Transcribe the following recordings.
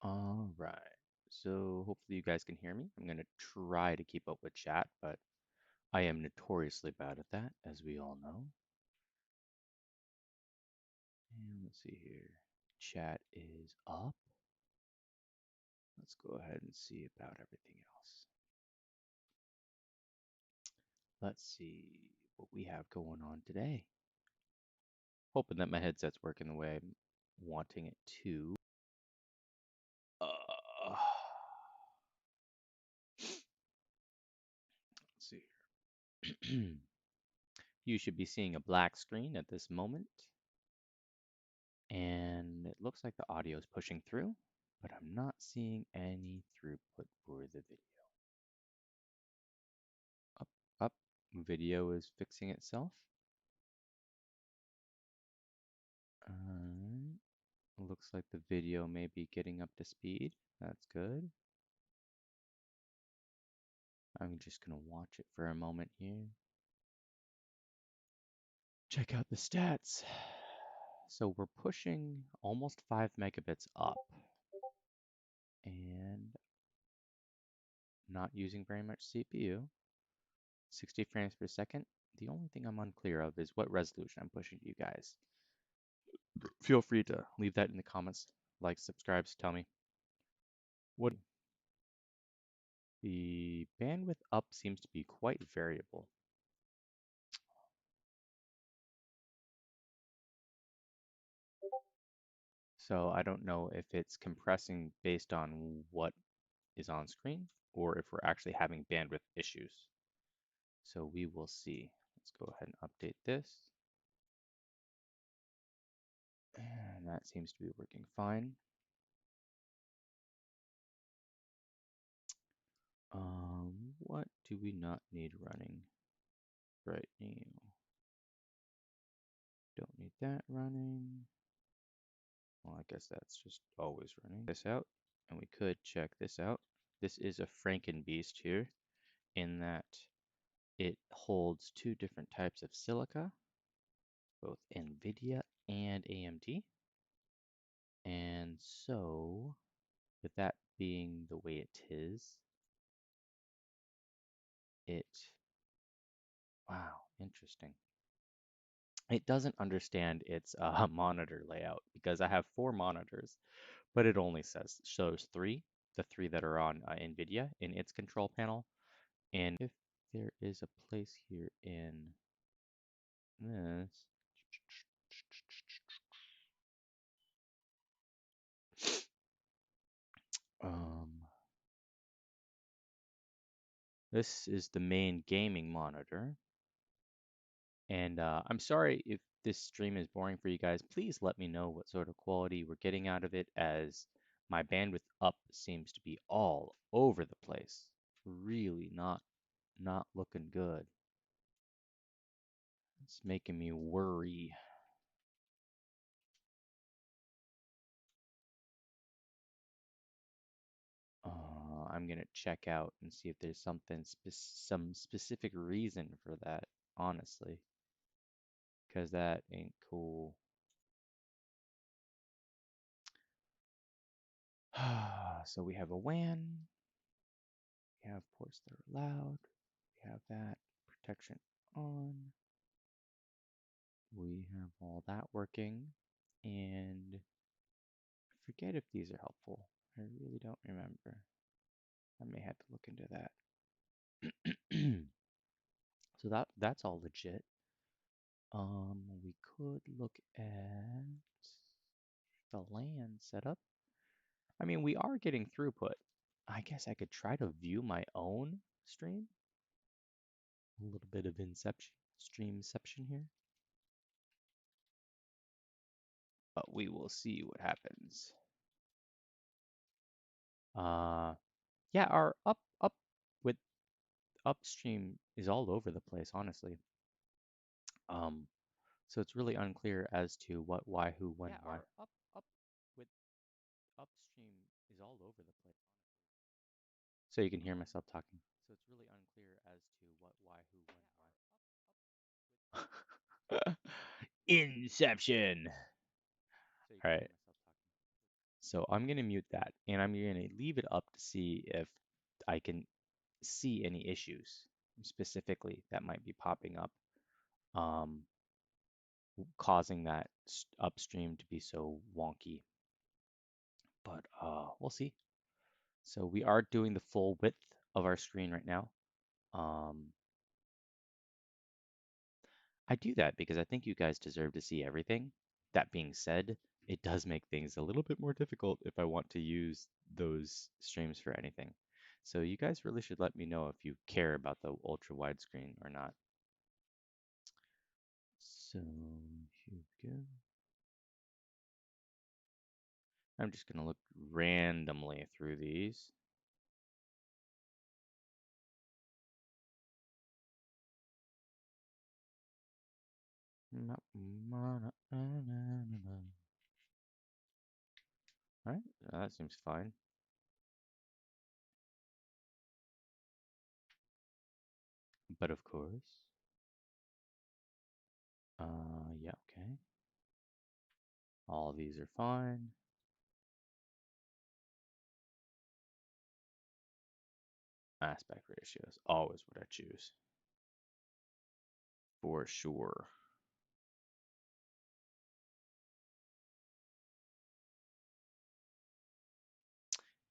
All right. So hopefully you guys can hear me. I'm going to try to keep up with chat, but I am notoriously bad at that, as we all know. And let's see here. Chat is up. Let's go ahead and see about everything else. Let's see what we have going on today. Hoping that my headset's working the way I'm wanting it to. Let's see here. You should be seeing a black screen at this moment. And it looks like the audio is pushing through, but I'm not seeing any throughput for the video. Up, up, video is fixing itself. Looks like the video may be getting up to speed. That's good. I'm just gonna watch it for a moment here. Check out the stats. So we're pushing almost 5 megabits up and not using very much CPU. 60 frames per second. The only thing I'm unclear of is what resolution I'm pushing to you guys. Feel free to leave that in the comments. Like, subscribe, tell me. What the bandwidth up seems to be quite variable. So I don't know if it's compressing based on what is on screen or if we're actually having bandwidth issues. So we will see. Let's go ahead and update this. And that seems to be working fine. What do we not need running right now? Don't need that running. Well, I guess that's just always running. This out, and we could check this out. This is a Frankenbeast here, in that it holds two different types of silica, both NVIDIA and AMD. And so, with that being the way it is, wow, interesting. It doesn't understand its monitor layout because I have 4 monitors, but it only shows 3, the 3 that are on NVIDIA in its control panel. And if there is a place here in this, um, this is the main gaming monitor. And I'm sorry if this stream is boring for you guys. Please let me know what sort of quality we're getting out of it, as my bandwidth up seems to be all over the place. Really not looking good. It's making me worry. I'm gonna check out and see if there's some specific reason for that, honestly, because that ain't cool. So we have a WAN, we have ports that are loud, we have that protection on, we have all that working, and I forget if these are helpful. I really don't remember. I may have to look into that. So that's all legit. We could look at the LAN setup. I mean, we are getting throughput. I guess I could try to view my own stream. A little bit of inception, streamception here. But we will see what happens. Yeah, our up with upstream is all over the place, honestly. So it's really unclear as to what, why, who, when, yeah, why. Up with upstream is all over the place. So you can hear myself talking. So it's really unclear as to what, why, who, when, why. Inception. All right. So I'm going to mute that and I'm going to leave it up to see if I can see any issues specifically that might be popping up, um, causing that upstream to be so wonky. But we'll see. So we are doing the full width of our screen right now. Um, I do that because I think you guys deserve to see everything. That being said, it does make things a little bit more difficult if I want to use those streams for anything. So you guys really should let me know if you care about the ultra widescreen or not. So here we go. I'm just going to look randomly through these. All right, that seems fine. But of course, yeah, okay. All these are fine. Aspect ratios, always what I choose. For sure.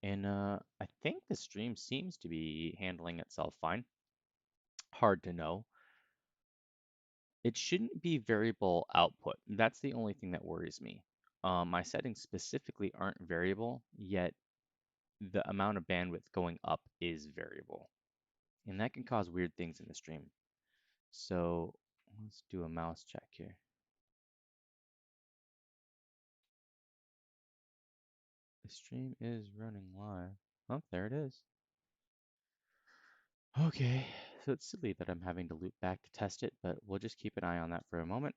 And I think the stream seems to be handling itself fine. Hard to know. It shouldn't be variable output. That's the only thing that worries me. My settings specifically aren't variable, yet the amount of bandwidth going up is variable. And that can cause weird things in the stream. So let's do a mouse check here. The stream is running live. Oh, there it is. Okay, so it's silly that I'm having to loop back to test it, but we'll just keep an eye on that for a moment.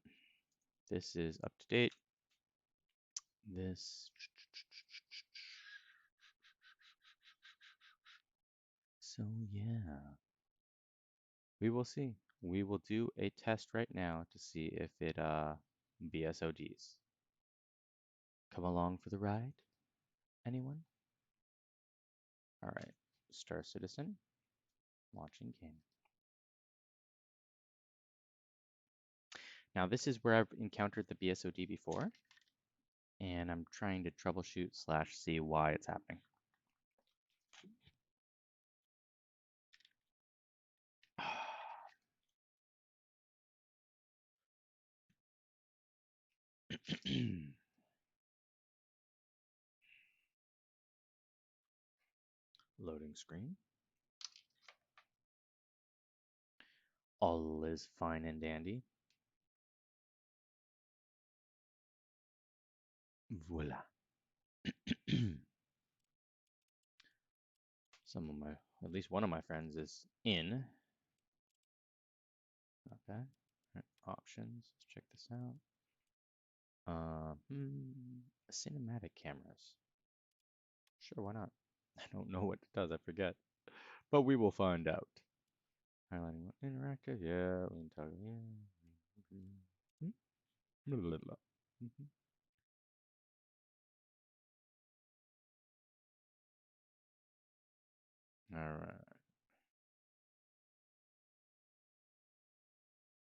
This is up to date. This. So yeah, we will see. We will do a test right now to see if it BSODs. Come along for the ride? Anyone? All right, Star Citizen, launching game. Now this is where I've encountered the BSOD before, and I'm trying to troubleshoot / see why it's happening. Loading screen. All is fine and dandy. Voila. Some of my, at least one of my friends is in. Not bad. Right, options. Let's check this out. Cinematic cameras. Sure, why not? I don't know what it does. I forget. But we will find out. Highlighting interactive. Yeah. Yeah. Mhm. All right.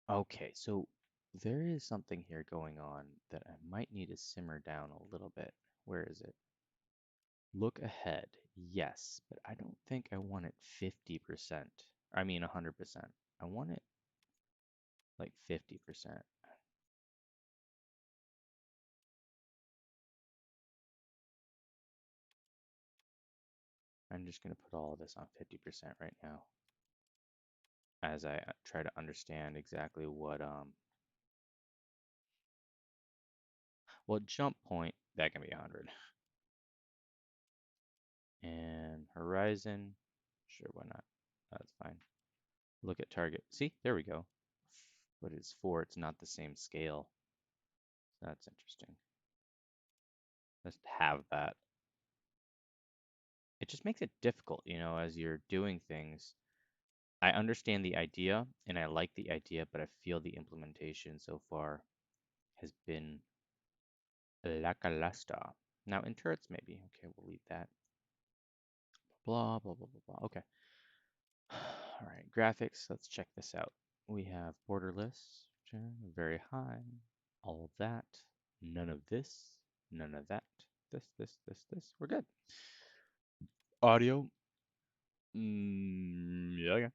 Okay, so there is something here going on that I might need to simmer down a little bit. Where is it? Look ahead. Yes, but I don't think I want it 50%. I mean 100%. I want it like 50%. I'm just going to put all of this on 50% right now as I try to understand exactly well, jump point, that can be 100. And horizon, sure, why not? That's fine. Look at target. See, there we go. But it's 4, it's not the same scale. So that's interesting. Let's have that. It just makes it difficult, as you're doing things. I understand the idea and I like the idea, but I feel the implementation so far has been lackluster. Now in turrets, maybe. Okay, we'll leave that. Blah, blah, blah, blah, blah. Okay. All right, graphics. Let's check this out. We have borderless, very high. All of that. None of this. None of that. This. We're good. Audio. Yeah, yeah.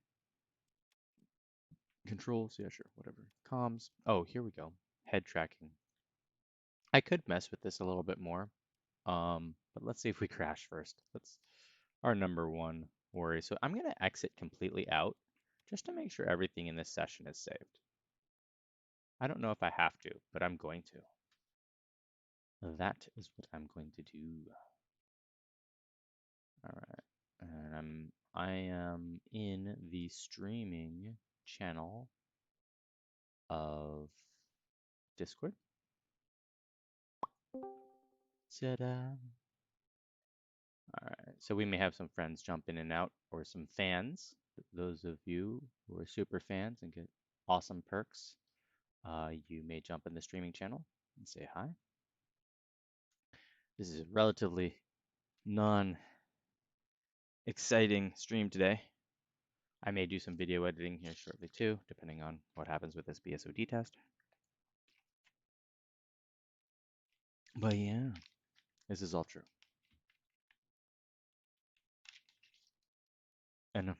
Controls. Yeah, sure. Whatever. Comms. Oh, here we go. Head tracking. I could mess with this a little bit more. But let's see if we crash first. That's our number one worry. So I'm going to exit completely out just to make sure everything in this session is saved. I don't know if I have to, but I'm going to. That is what I'm going to do. All right. And I am in the streaming channel of Discord. Ta-da! All right. So we may have some friends jump in and out, or some fans. Those of you who are super fans and get awesome perks, you may jump in the streaming channel and say hi. This is a relatively non-exciting stream today. I may do some video editing here shortly too, depending on what happens with this BSOD test. But yeah, this is all true. And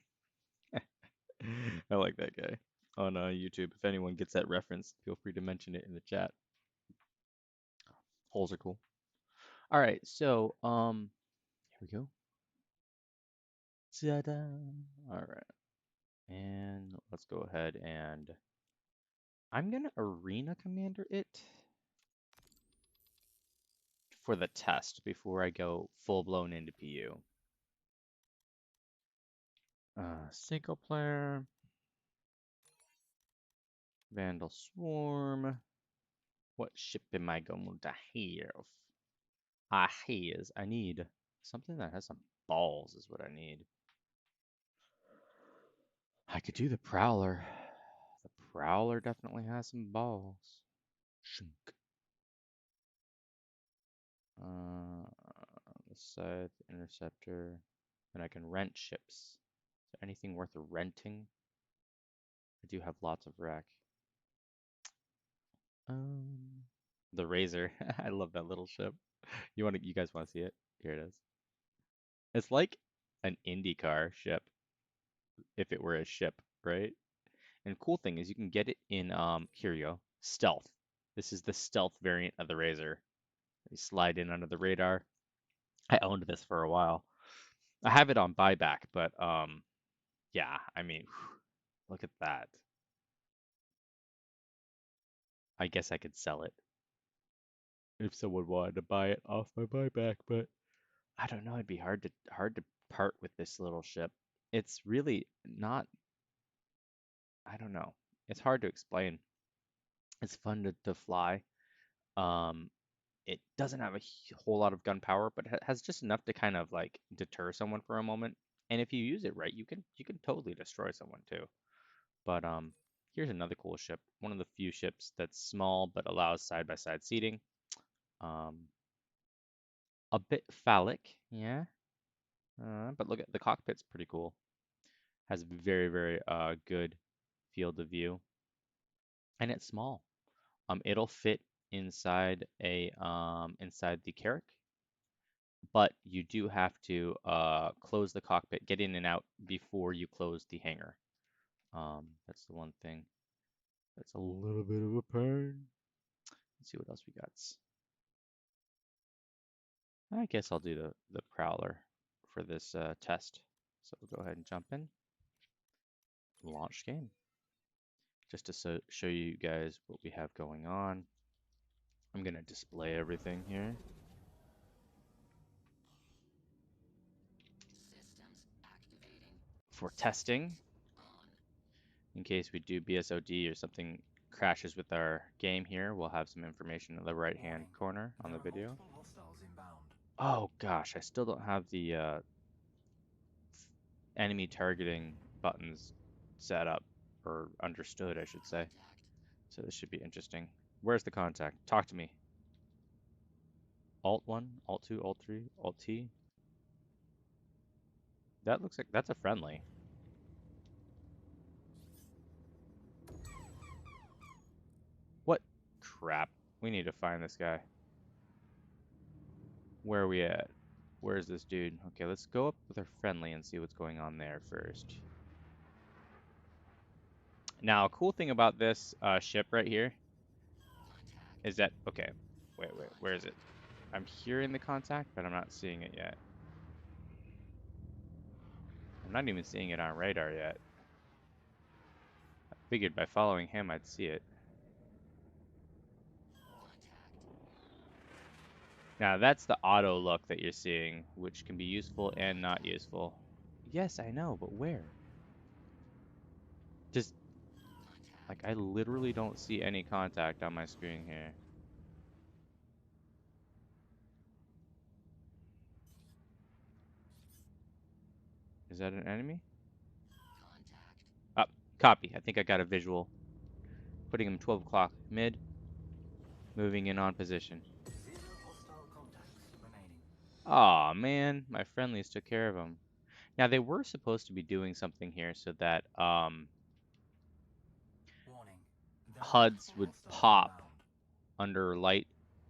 I like that guy on YouTube. If anyone gets that reference, feel free to mention it in the chat. Holes are cool. All right, so here we go. Ta-da! All right, and let's go ahead and I'm gonna arena commander it for the test before I go full blown into PU. Single player, Vandal Swarm. What ship am I going to have? I need something that has some balls is what I need. I could do the Prowler. The Prowler definitely has some balls. Shunk. The Scythe, Interceptor. And I can rent ships. Is there anything worth renting? I do have lots of rack. The Razor. I love that little ship. You guys want to see it? Here it is. It's like an IndyCar ship if it were a ship, right? And cool thing is you can get it in here you go, stealth. This is the stealth variant of the Razor. You slide in under the radar. I owned this for a while. I have it on buyback, but yeah, I mean, look at that. I guess I could sell it if someone wanted to buy it off my buyback, but I don't know, it'd be hard to part with this little ship. It's really not, I don't know. It's hard to explain. It's fun to fly. Um, it doesn't have a whole lot of gun power, but it has just enough to kind of like deter someone for a moment. And if you use it right, you can totally destroy someone too. But here's another cool ship. One of the few ships that's small but allows side-by-side seating. Um, a bit phallic, yeah. But look at the cockpit's pretty cool. Has very, very good field of view, and it's small. It'll fit inside the Carrack, but you do have to close the cockpit, get in and out before you close the hangar. That's the one thing that's a little bit of a pain. Let's see what else we got. I guess I'll do the Prowler for this test. So we'll go ahead and jump in, launch game, just to show you guys what we have going on. I'm gonna display everything here. For testing, in case we do BSOD or something crashes with our game here, we'll have some information in the right-hand corner on the video. Oh gosh, I still don't have the enemy targeting buttons set up, or understood, I should say. So this should be interesting. Where's the contact? Talk to me. Alt 1, Alt 2, Alt 3, Alt T. That looks like that's a friendly. What crap? We need to find this guy. Where are we at? Where's this dude? Okay, let's go up with our friendly and see what's going on there first. Now, a cool thing about this ship right here is that, okay, wait, where is it? I'm hearing the contact, but I'm not seeing it yet. I'm not even seeing it on radar yet. I figured by following him, I'd see it. Now, that's the auto look that you're seeing, which can be useful and not useful. Yes, I know, but where? Just, like, I literally don't see any contact on my screen here. Is that an enemy? Up, copy. I think I got a visual. Putting him 12 o'clock mid, moving in on position. Aw, man, my friendlies took care of him. Now, they were supposed to be doing something here so that, HUDs would pop under light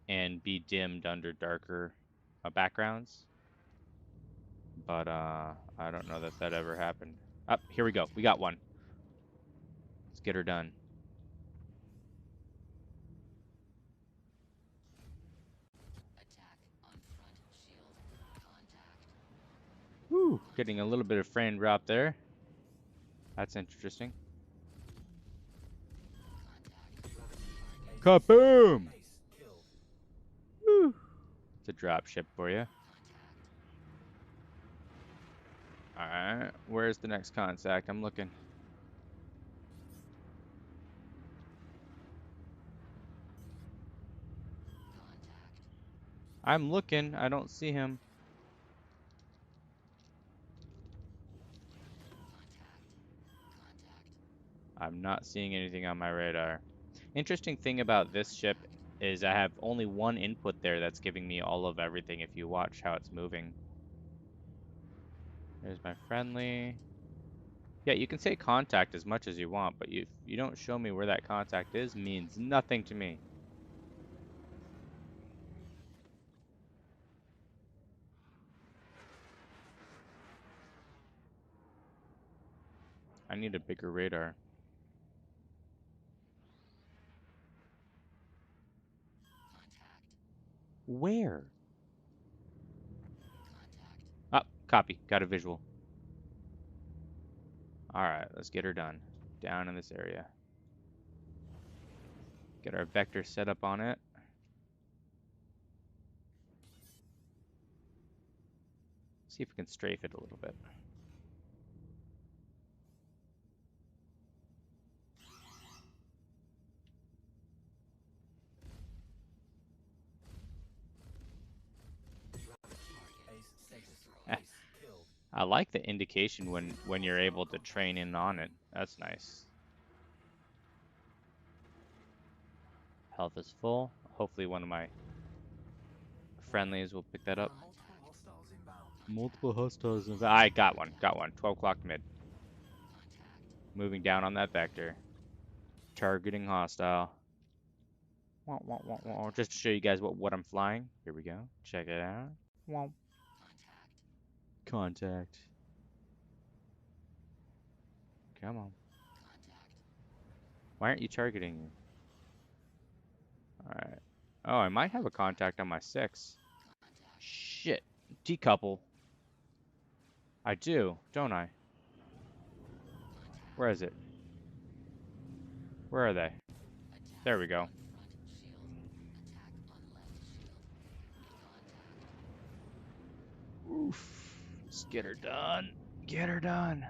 and be dimmed under darker backgrounds. But, I don't know that that ever happened. Up, here we go. We got one. Let's get her done. Woo, getting a little bit of frame drop there. That's interesting. Kaboom! Woo! It's a drop ship for you. Alright, where's the next contact? I'm looking. I'm looking. I don't see him. I'm not seeing anything on my radar. Interesting thing about this ship is I have only one input there that's giving me all of everything if you watch how it's moving. There's my friendly. Yeah, you can say contact as much as you want, but you don't show me where that contact is, means nothing to me. I need a bigger radar. Where? Oh, copy. Got a visual. Alright, let's get her done. Down in this area. Get our vector set up on it. See if we can strafe it a little bit. I like the indication when you're able to train in on it. That's nice. Health is full. Hopefully one of my friendlies will pick that up. Multiple hostiles inbound. I got one. Got one. 12 o'clock mid. Moving down on that vector. Targeting hostile. Just to show you guys what I'm flying. Here we go. Check it out. Contact. Come on. Why aren't you targeting? Alright. Oh, I might have a contact on my 6. Shit. Decouple. I do, don't I? Where is it? Where are they? There we go. Oof. Let's get her done. Get her done.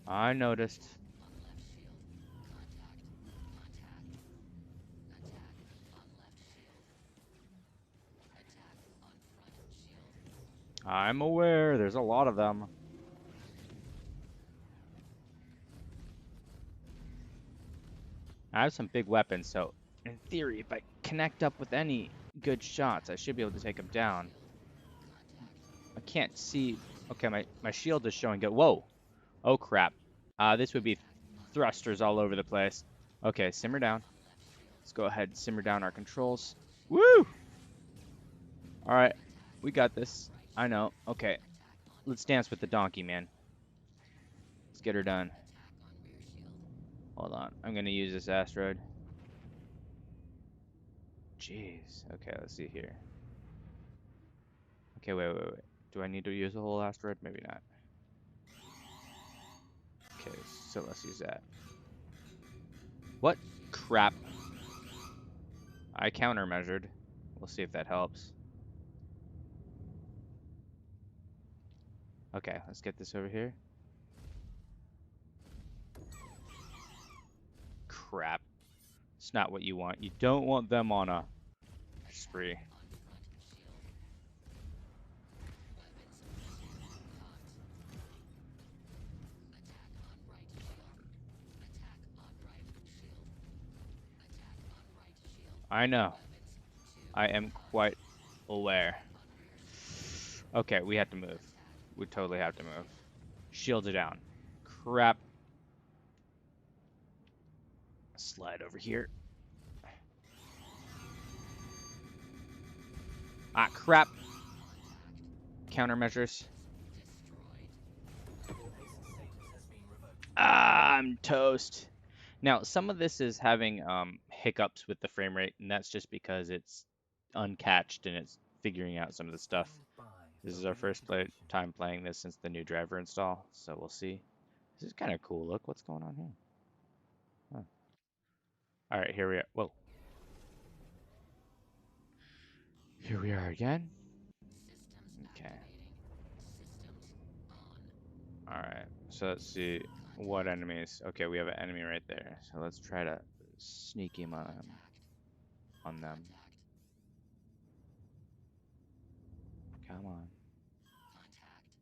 I noticed. I'm aware. There's a lot of them. I have some big weapons, so in theory, if I connect up with any good shots, I should be able to take them down. I can't see. Okay, my shield is showing good. Whoa. Oh, crap. This would be thrusters all over the place. Okay, simmer down. Let's go ahead and simmer down our controls. Woo! All right, we got this. I know. Okay, let's dance with the donkey, man. Let's get her done. Hold on. I'm going to use this asteroid. Jeez. Okay, let's see here. Okay, wait. Do I need to use the whole asteroid? Maybe not. Okay, so let's use that. What? Crap. I countermeasured. We'll see if that helps. Okay, let's get this over here. Crap. It's not what you want. You don't want them on a spree. I know. I am quite aware. Okay, we have to move. We totally have to move. Shields are down. Crap. Slide over here. Ah, crap. Countermeasures. Ah, I'm toast. Now, some of this is having hiccups with the frame rate, and that's just because it's uncatched and it's figuring out some of the stuff. This is our first time playing this since the new driver install, so we'll see. This is kind of cool. Look what's going on here. Huh. All right, here we are. Whoa. Here we are again. Okay. All right, so let's see what enemies. Okay, we have an enemy right there. So let's try to sneak him on them. Come on.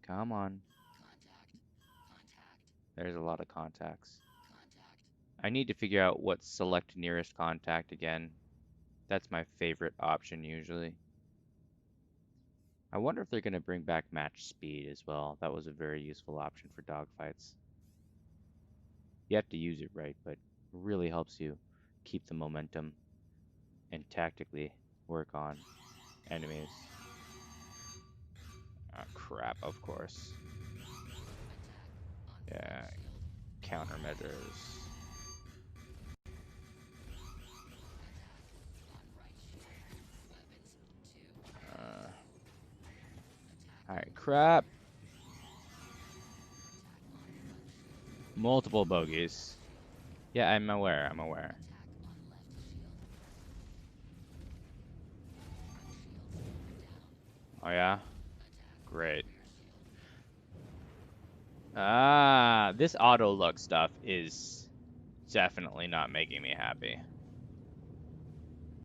Come on. There's a lot of contacts. I need to figure out what select nearest contact again. That's my favorite option usually. I wonder if they're going to bring back match speed as well. That was a very useful option for dogfights. You have to use it right, but it really helps you keep the momentum and tactically work on enemies. Ah, crap, of course. Yeah, countermeasures. Alright, crap. Multiple bogeys. Yeah, I'm aware. Oh yeah? Great. Ah, this auto look stuff is definitely not making me happy.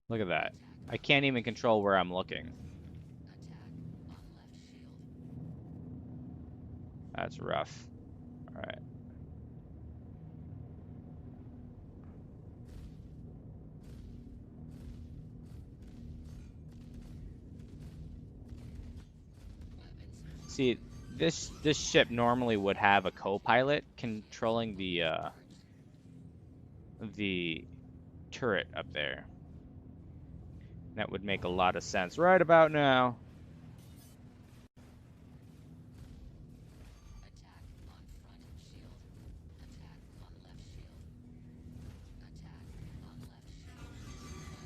Look at that. I can't even control where I'm looking. That's rough. Alright. See, this ship normally would have a co-pilot controlling the turret up there. That would make a lot of sense right about now.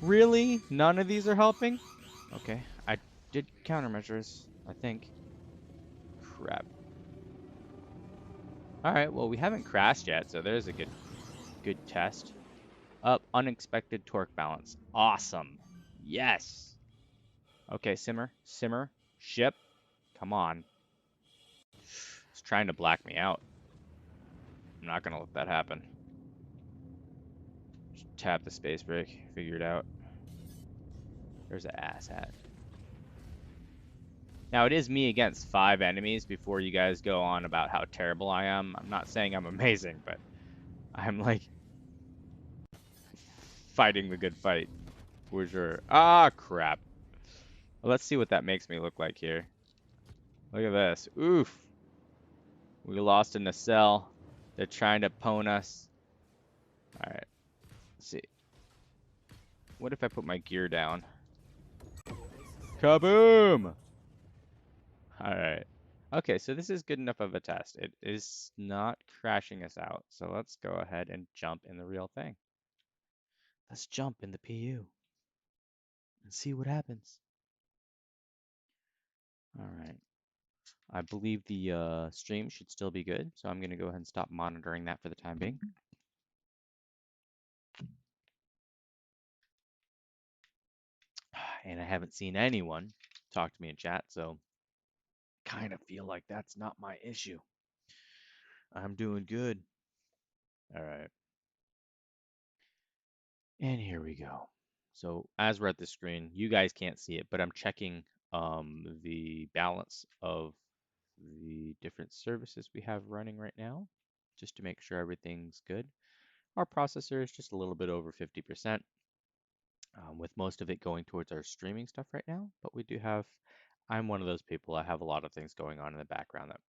Really? None of these are helping? Okay, I did countermeasures, I think. Crap. Alright, well we haven't crashed yet, so there's a good test. Up, unexpected torque balance. Awesome. Yes. Okay, simmer, ship. Come on. It's trying to black me out. I'm not gonna let that happen. Just tap the space brake, figure it out. There's an asshat. Now it is me against 5 enemies before you guys go on about how terrible I am. I'm not saying I'm amazing, but I'm like fighting the good fight for sure. Ah, crap. Well, let's see what that makes me look like here. Look at this. Oof. We lost in the cell. They're trying to pwn us. All right. Let's see. What if I put my gear down? Kaboom! All right. Okay, so this is good enough of a test. It is not crashing us out. So let's go ahead and jump in the real thing. Let's jump in the PU and see what happens. All right. I believe the stream should still be good, so I'm going to go ahead and stop monitoring that for the time being. And I haven't seen anyone talk to me in chat, so kind of feel like that's not my issue. I'm doing good. All right. And here we go. So as we're at the screen, you guys can't see it, but I'm checking the balance of the different services we have running right now, just to make sure everything's good. Our processor is just a little bit over 50%, with most of it going towards our streaming stuff right now. But we do have, I'm one of those people, I have a lot of things going on in the background that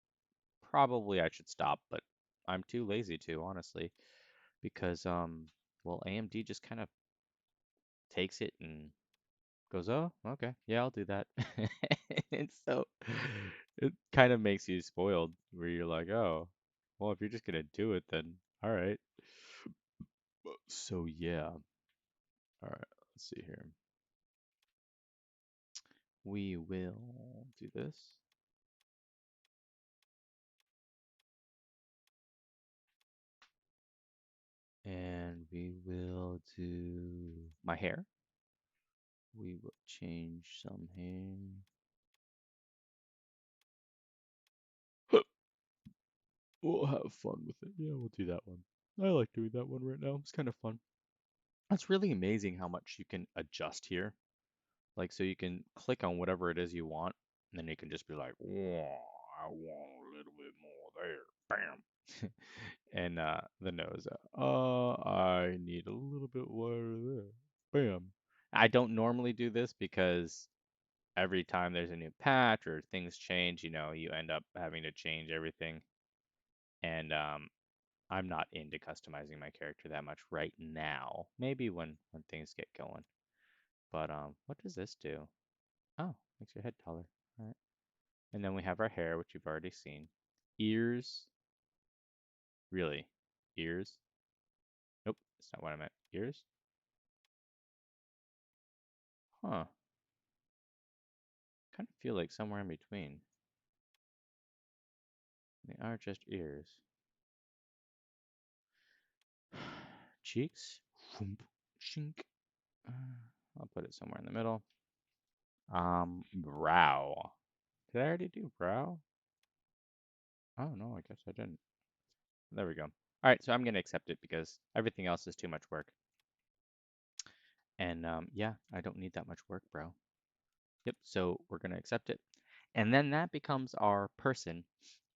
probably I should stop, but I'm too lazy to, honestly, because, well, AMD just kind of takes it and goes, oh, okay, yeah, I'll do that. And so it kind of makes you spoiled, where you're like, oh, well, if you're just gonna do it, then all right. So yeah, all right, let's see here. We will do this. And we will do my hair. We will change some hair. We'll have fun with it. Yeah, we'll do that one. I like doing that one right now. It's kind of fun. It's really amazing how much you can adjust here. Like, so you can click on whatever it is you want, and then you can just be like, whoa, I want a little bit more there. Bam. And the nose. I need a little bit wider there. Bam. I don't normally do this because every time there's a new patch or things change, you end up having to change everything. And I'm not into customizing my character that much right now. Maybe when things get going. But what does this do? Oh, makes your head taller. All right. And then we have our hair, which you've already seen. Ears. Really? Ears? Nope, that's not what I meant. Ears? Huh. Kind of feel like somewhere in between. They are just ears. Cheeks? Whoomp, shink. I'll put it somewhere in the middle. Brow. Did I already do brow? Oh, no, I guess I didn't. There we go. All right, so I'm going to accept it because everything else is too much work. And yeah, I don't need that much work, bro. Yep, so we're going to accept it. And then that becomes our person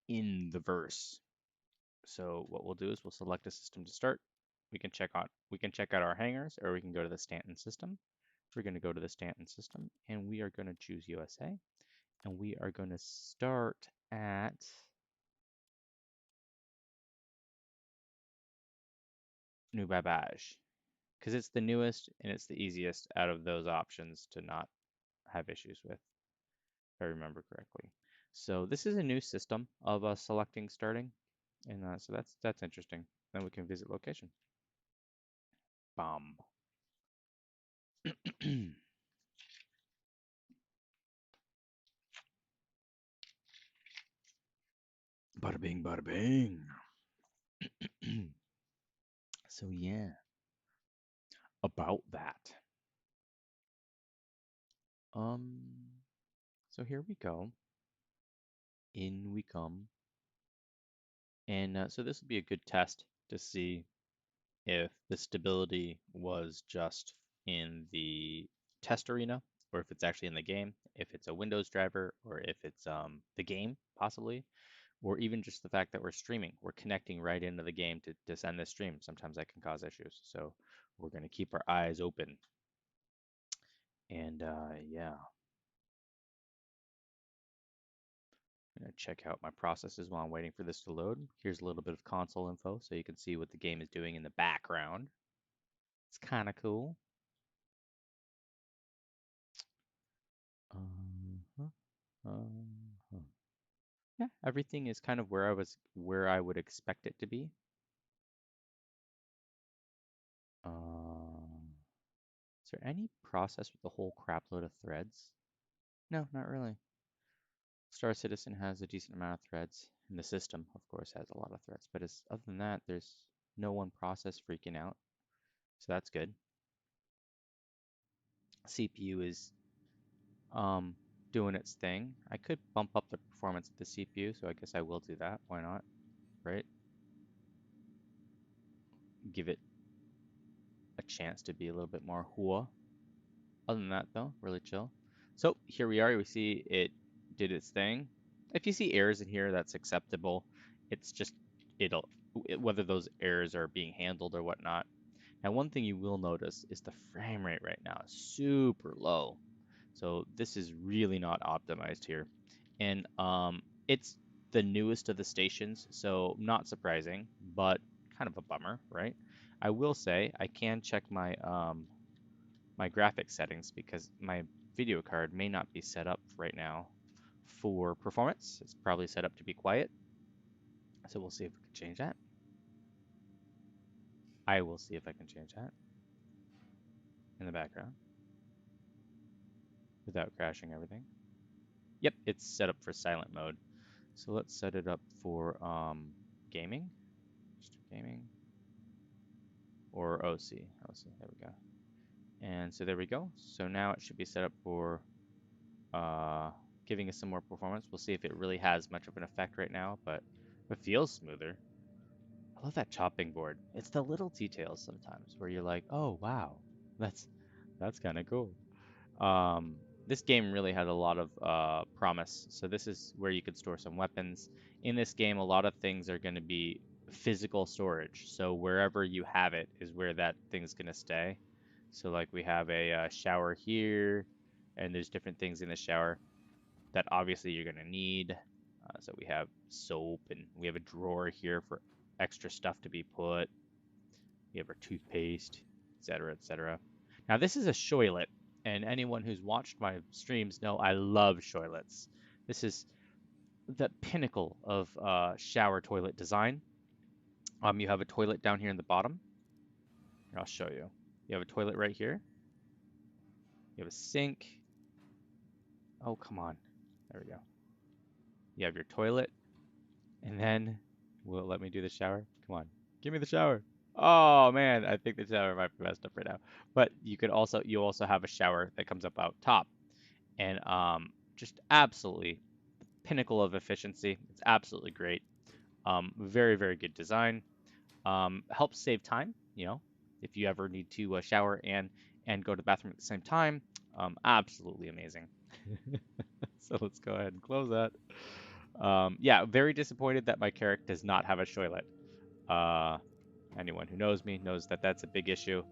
in the verse. So what we'll do is we'll select a system to start. We can check out our hangars, or we can go to the Stanton system. We're going to go to the Stanton system, and we are going to choose USA. And we are going to start at New Babbage, because it's the newest and it's the easiest out of those options to not have issues with, if I remember correctly. So this is a new system of selecting starting, and so that's interesting. Then we can visit location. Bum. Bada bing, bada bing. So yeah, about that. Um, so here we go. In we come. And so this will be a good test to see if the stability was just in the test arena, or if it's actually in the game, if it's a Windows driver, or if it's the game, possibly. or even just the fact that we're streaming. We're connecting right into the game to send this stream. Sometimes that can cause issues. So we're going to keep our eyes open. And yeah, I'm going to check out my processes while I'm waiting for this to load. Here's a little bit of console info so you can see what the game is doing in the background. It's kind of cool. Uh-huh, uh-huh. Yeah, everything is kind of where I would expect it to be. Is there any process with a whole crapload of threads? No, not really. Star Citizen has a decent amount of threads, and the system, of course, has a lot of threads. But other than that, there's no one process freaking out, so that's good. CPU is doing its thing. I could bump up the performance of the CPU, so I guess I will do that. Why not? Right? Give it a chance to be a little bit more hua. Other than that, though, really chill. So here we are. We see it did its thing. If you see errors in here, that's acceptable. It's just whether those errors are being handled or whatnot. Now, one thing you will notice is the frame rate right now is super low. So this is really not optimized here. And it's the newest of the stations, so not surprising, but kind of a bummer, right? I will say I can check my graphics settings because my video card may not be set up right now for performance. It's probably set up to be quiet. So we'll see if we can change that. I will see if I can change that in the background without crashing everything. Yep, it's set up for silent mode. So let's set it up for gaming. Just gaming or OC. OC, there we go. And so there we go. So now it should be set up for uh, giving us some more performance. We'll see if it really has much of an effect right now, but it feels smoother. I love that chopping board. It's the little details sometimes where you're like, oh wow, that's that's kind of cool. Um, this game really had a lot of promise. So this is where you could store some weapons. In this game, a lot of things are going to be physical storage. So wherever you have it is where that thing's going to stay. So like we have a shower here, and there's different things in the shower that obviously you're going to need. So we have soap, and we have a drawer here for extra stuff to be put. We have our toothpaste, etc., etc. Now this is a shoilet, and anyone who's watched my streams know I love shoilets. This is the pinnacle of shower toilet design. You have a toilet down here in the bottom. Here, I'll show you. You have a toilet right here. You have a sink. Oh, come on. There we go. You have your toilet, and then will it let me do the shower? Come on, give me the shower. Oh man, I think the shower might be messed up right now. But you also have a shower that comes up out top, and just absolutely pinnacle of efficiency. It's absolutely great. Very very good design. Helps save time. You know, if you ever need to shower and go to the bathroom at the same time. Absolutely amazing. So let's go ahead and close that. Yeah, very disappointed that my character does not have a shoilet. Uh, Anyone who knows me knows that that's a big issue.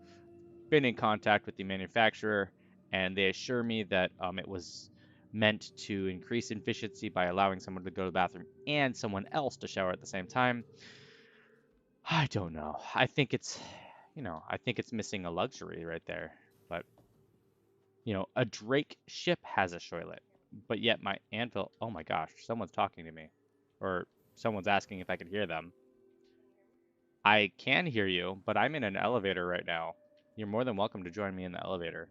Been in contact with the manufacturer, and they assure me that it was meant to increase efficiency by allowing someone to go to the bathroom and someone else to shower at the same time. I don't know. I think it's missing a luxury right there. But, a Drake ship has a shoilet, but yet my anvil, oh my gosh, someone's talking to me. Or someone's asking if I could hear them. I can hear you, but I'm in an elevator right now. You're more than welcome to join me in the elevator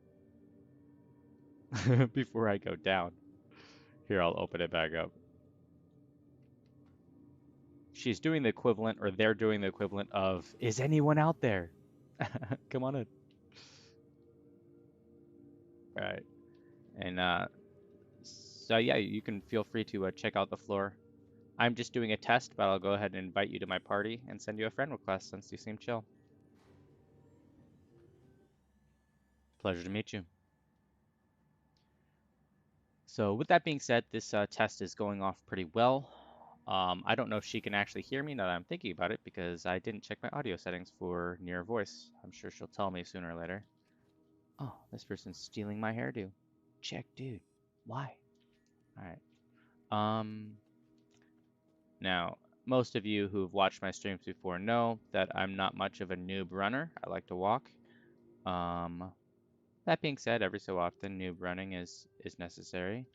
before I go down. Here, I'll open it back up. She's doing the equivalent, or they're doing the equivalent of, is anyone out there? Come on in. All right. And so, yeah, you can feel free to check out the floor. I'm just doing a test, but I'll go ahead and invite you to my party and send you a friend request since you seem chill. Pleasure to meet you. So with that being said, this test is going off pretty well. I don't know if she can actually hear me now that I'm thinking about it because I didn't check my audio settings for near voice. I'm sure she'll tell me sooner or later. Oh, this person's stealing my hairdo. Check, dude. Why? All right. Um, Now, most of you who've watched my streams before know that I'm not much of a noob runner. I like to walk. Um, that being said, every so often, noob running is necessary.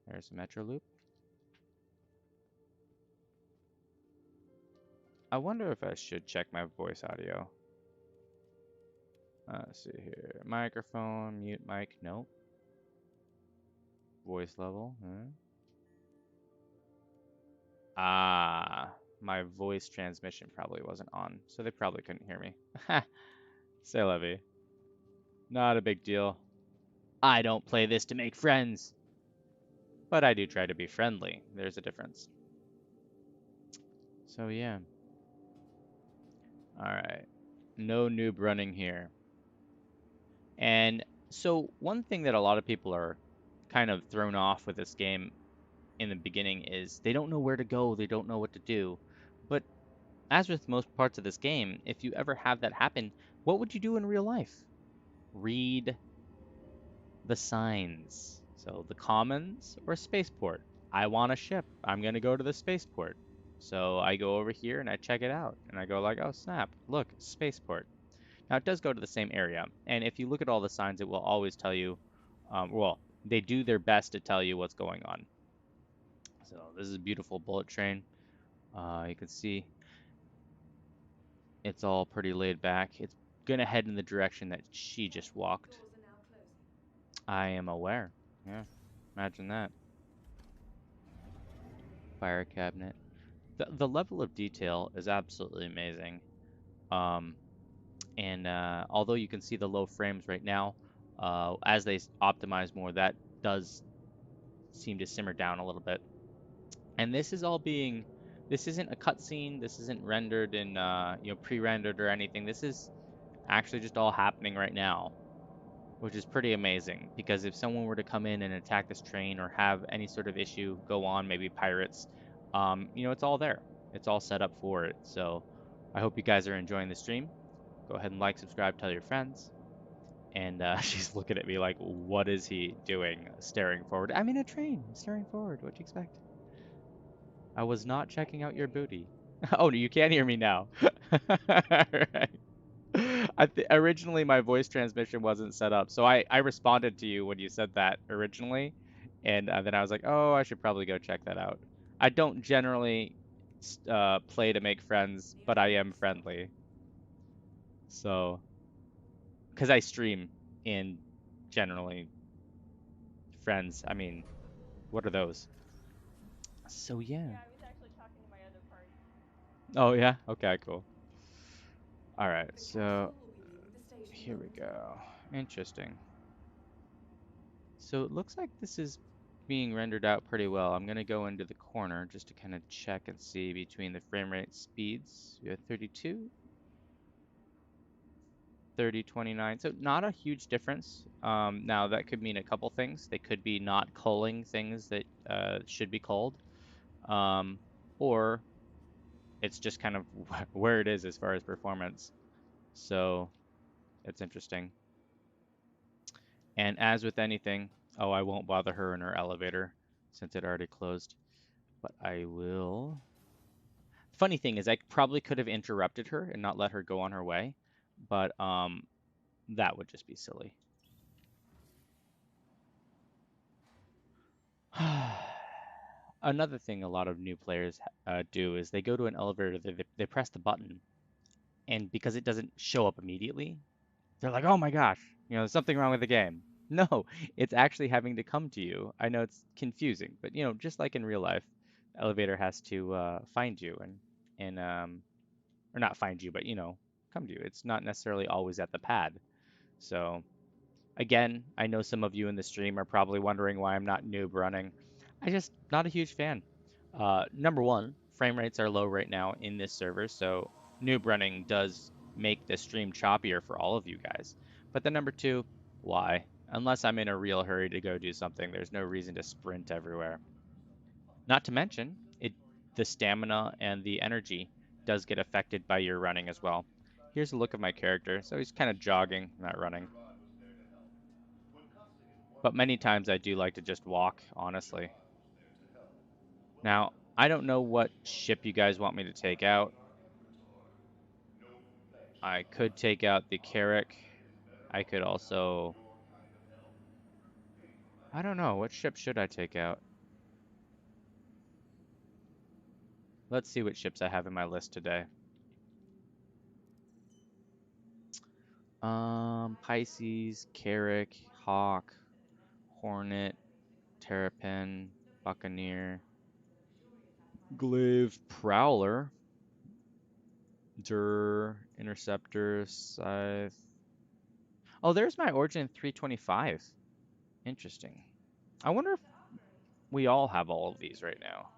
There's a metro loop. I wonder if I should check my voice audio. Let's see here. Microphone, mute mic, no. Voice level, huh? Ah, my voice transmission probably wasn't on, so they probably couldn't hear me. Ha! C'est la vie. Not a big deal. I don't play this to make friends, but I do try to be friendly. There's a difference. So yeah. All right. No noob running here. And so one thing that a lot of people are kind of thrown off with this game in the beginning is they don't know where to go, they don't know what to do. But as with most parts of this game, if you ever have that happen, what would you do in real life? Read the signs. So the commons or spaceport. I want a ship. I'm going to go to the spaceport. So I go over here and I check it out. And I go like, oh snap, look, spaceport. Now it does go to the same area. And if you look at all the signs, it will always tell you, well, they do their best to tell you what's going on. So this is a beautiful bullet train. You can see it's all pretty laid back. It's gonna head in the direction that she just walked. I am aware. Yeah, imagine that. Fire cabinet. The level of detail is absolutely amazing. Um, and although you can see the low frames right now, as they optimize more, that does seem to simmer down a little bit. And this is all being, this isn't a cutscene. This isn't rendered in, pre-rendered or anything. This is actually just all happening right now, which is pretty amazing. Because if someone were to come in and attack this train or have any sort of issue go on, maybe pirates, it's all there. It's all set up for it. So I hope you guys are enjoying the stream. Go ahead and like, subscribe, tell your friends. And she's looking at me like, what is he doing? Staring forward. I'm in a train, staring forward. What do you expect? I was not checking out your booty. Oh, you can hear me now. Alright. Originally my voice transmission wasn't set up, so I responded to you when you said that originally, and then I was like, oh, I should probably go check that out. I don't generally play to make friends, but I am friendly. So, because I stream and generally friends, I mean, what are those? So yeah. Oh yeah? Okay, cool. All right, so here we go. Interesting. So it looks like this is being rendered out pretty well. I'm going to go into the corner just to kind of check and see between the frame rate speeds. We have 32, 30, 29. So not a huge difference. Now that could mean a couple things. They could be not culling things that should be culled, um, or it's just kind of where it is as far as performance. So it's interesting. And as with anything, oh, I won't bother her in her elevator since it already closed, but I will. Funny thing is, I probably could have interrupted her and not let her go on her way, but that would just be silly. Another thing a lot of new players do is they go to an elevator, they press the button, and because it doesn't show up immediately, they're like, oh my gosh, there's something wrong with the game. No, it's actually having to come to you. I know it's confusing, but just like in real life, the elevator has to find you and or not find you, but come to you. It's not necessarily always at the pad. So again, I know some of you in the stream are probably wondering why I'm not noob running. I just not a huge fan. Number one, frame rates are low right now in this server, so noob running does make the stream choppier for all of you guys. But then number two, why? Unless I'm in a real hurry to go do something, there's no reason to sprint everywhere. Not to mention, the stamina and the energy does get affected by your running as well. Here's a look at my character. So he's kind of jogging, not running. But many times I do like to just walk, honestly. Now, I don't know what ship you guys want me to take out. I could take out the Carrack. I could also... I don't know. What ship should I take out? Let's see what ships I have in my list today. Pisces, Carrack, Hawk, Hornet, Terrapin, Buccaneer, Glaive, Prowler, Interceptor, Scythe. Oh, there's my Origin 325. Interesting. I wonder if we all have all of these right now.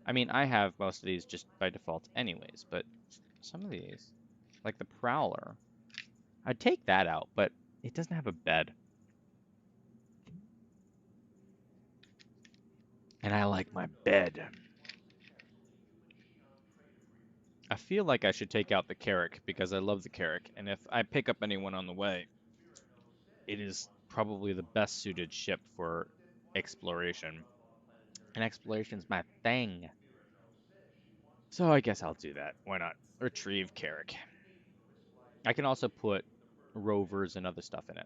I mean, I have most of these just by default anyways, but some of these, like the Prowler, I'd take that out, but it doesn't have a bed. And I like my bed. I feel like I should take out the Carrack because I love the Carrack, and if I pick up anyone on the way, it is probably the best suited ship for exploration. And exploration's my thing. So I guess I'll do that. Why not? Retrieve Carrack. I can also put rovers and other stuff in it.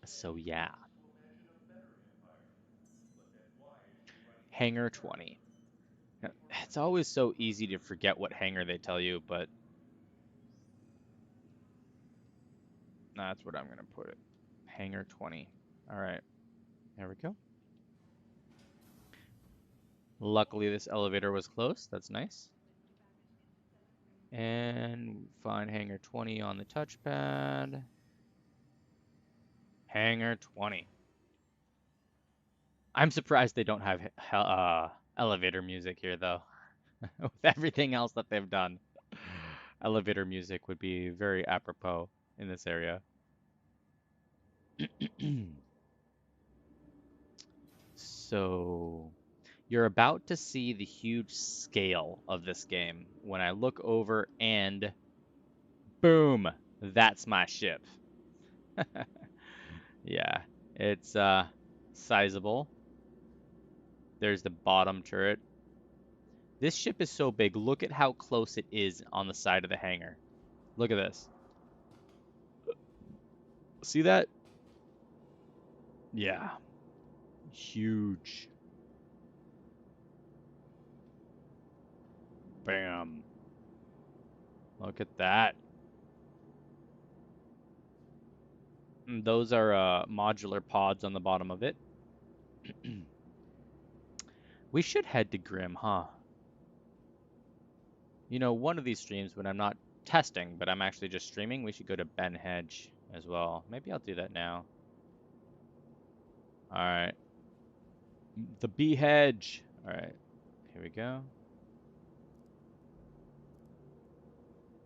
So yeah. Hangar 20. It's always so easy to forget what hangar they tell you, but that's what I'm going to put it. Hangar 20. All right. There we go. Luckily, this elevator was close. That's nice. And find hangar 20 on the touchpad. Hangar 20. I'm surprised they don't have elevator music here, though. With everything else that they've done, elevator music would be very apropos in this area. So, you're about to see the huge scale of this game when I look over and boom, that's my ship. Yeah, it's sizable. There's the bottom turret. This ship is so big. Look at how close it is on the side of the hangar. Look at this. See that? Yeah. Huge. Bam. Look at that. And those are modular pods on the bottom of it. We should head to Grim, huh? You know, one of these streams when I'm not testing, but I'm actually just streaming, we should go to Ben Hedge as well. Maybe I'll do that now. All right. The B Hedge. All right. Here we go.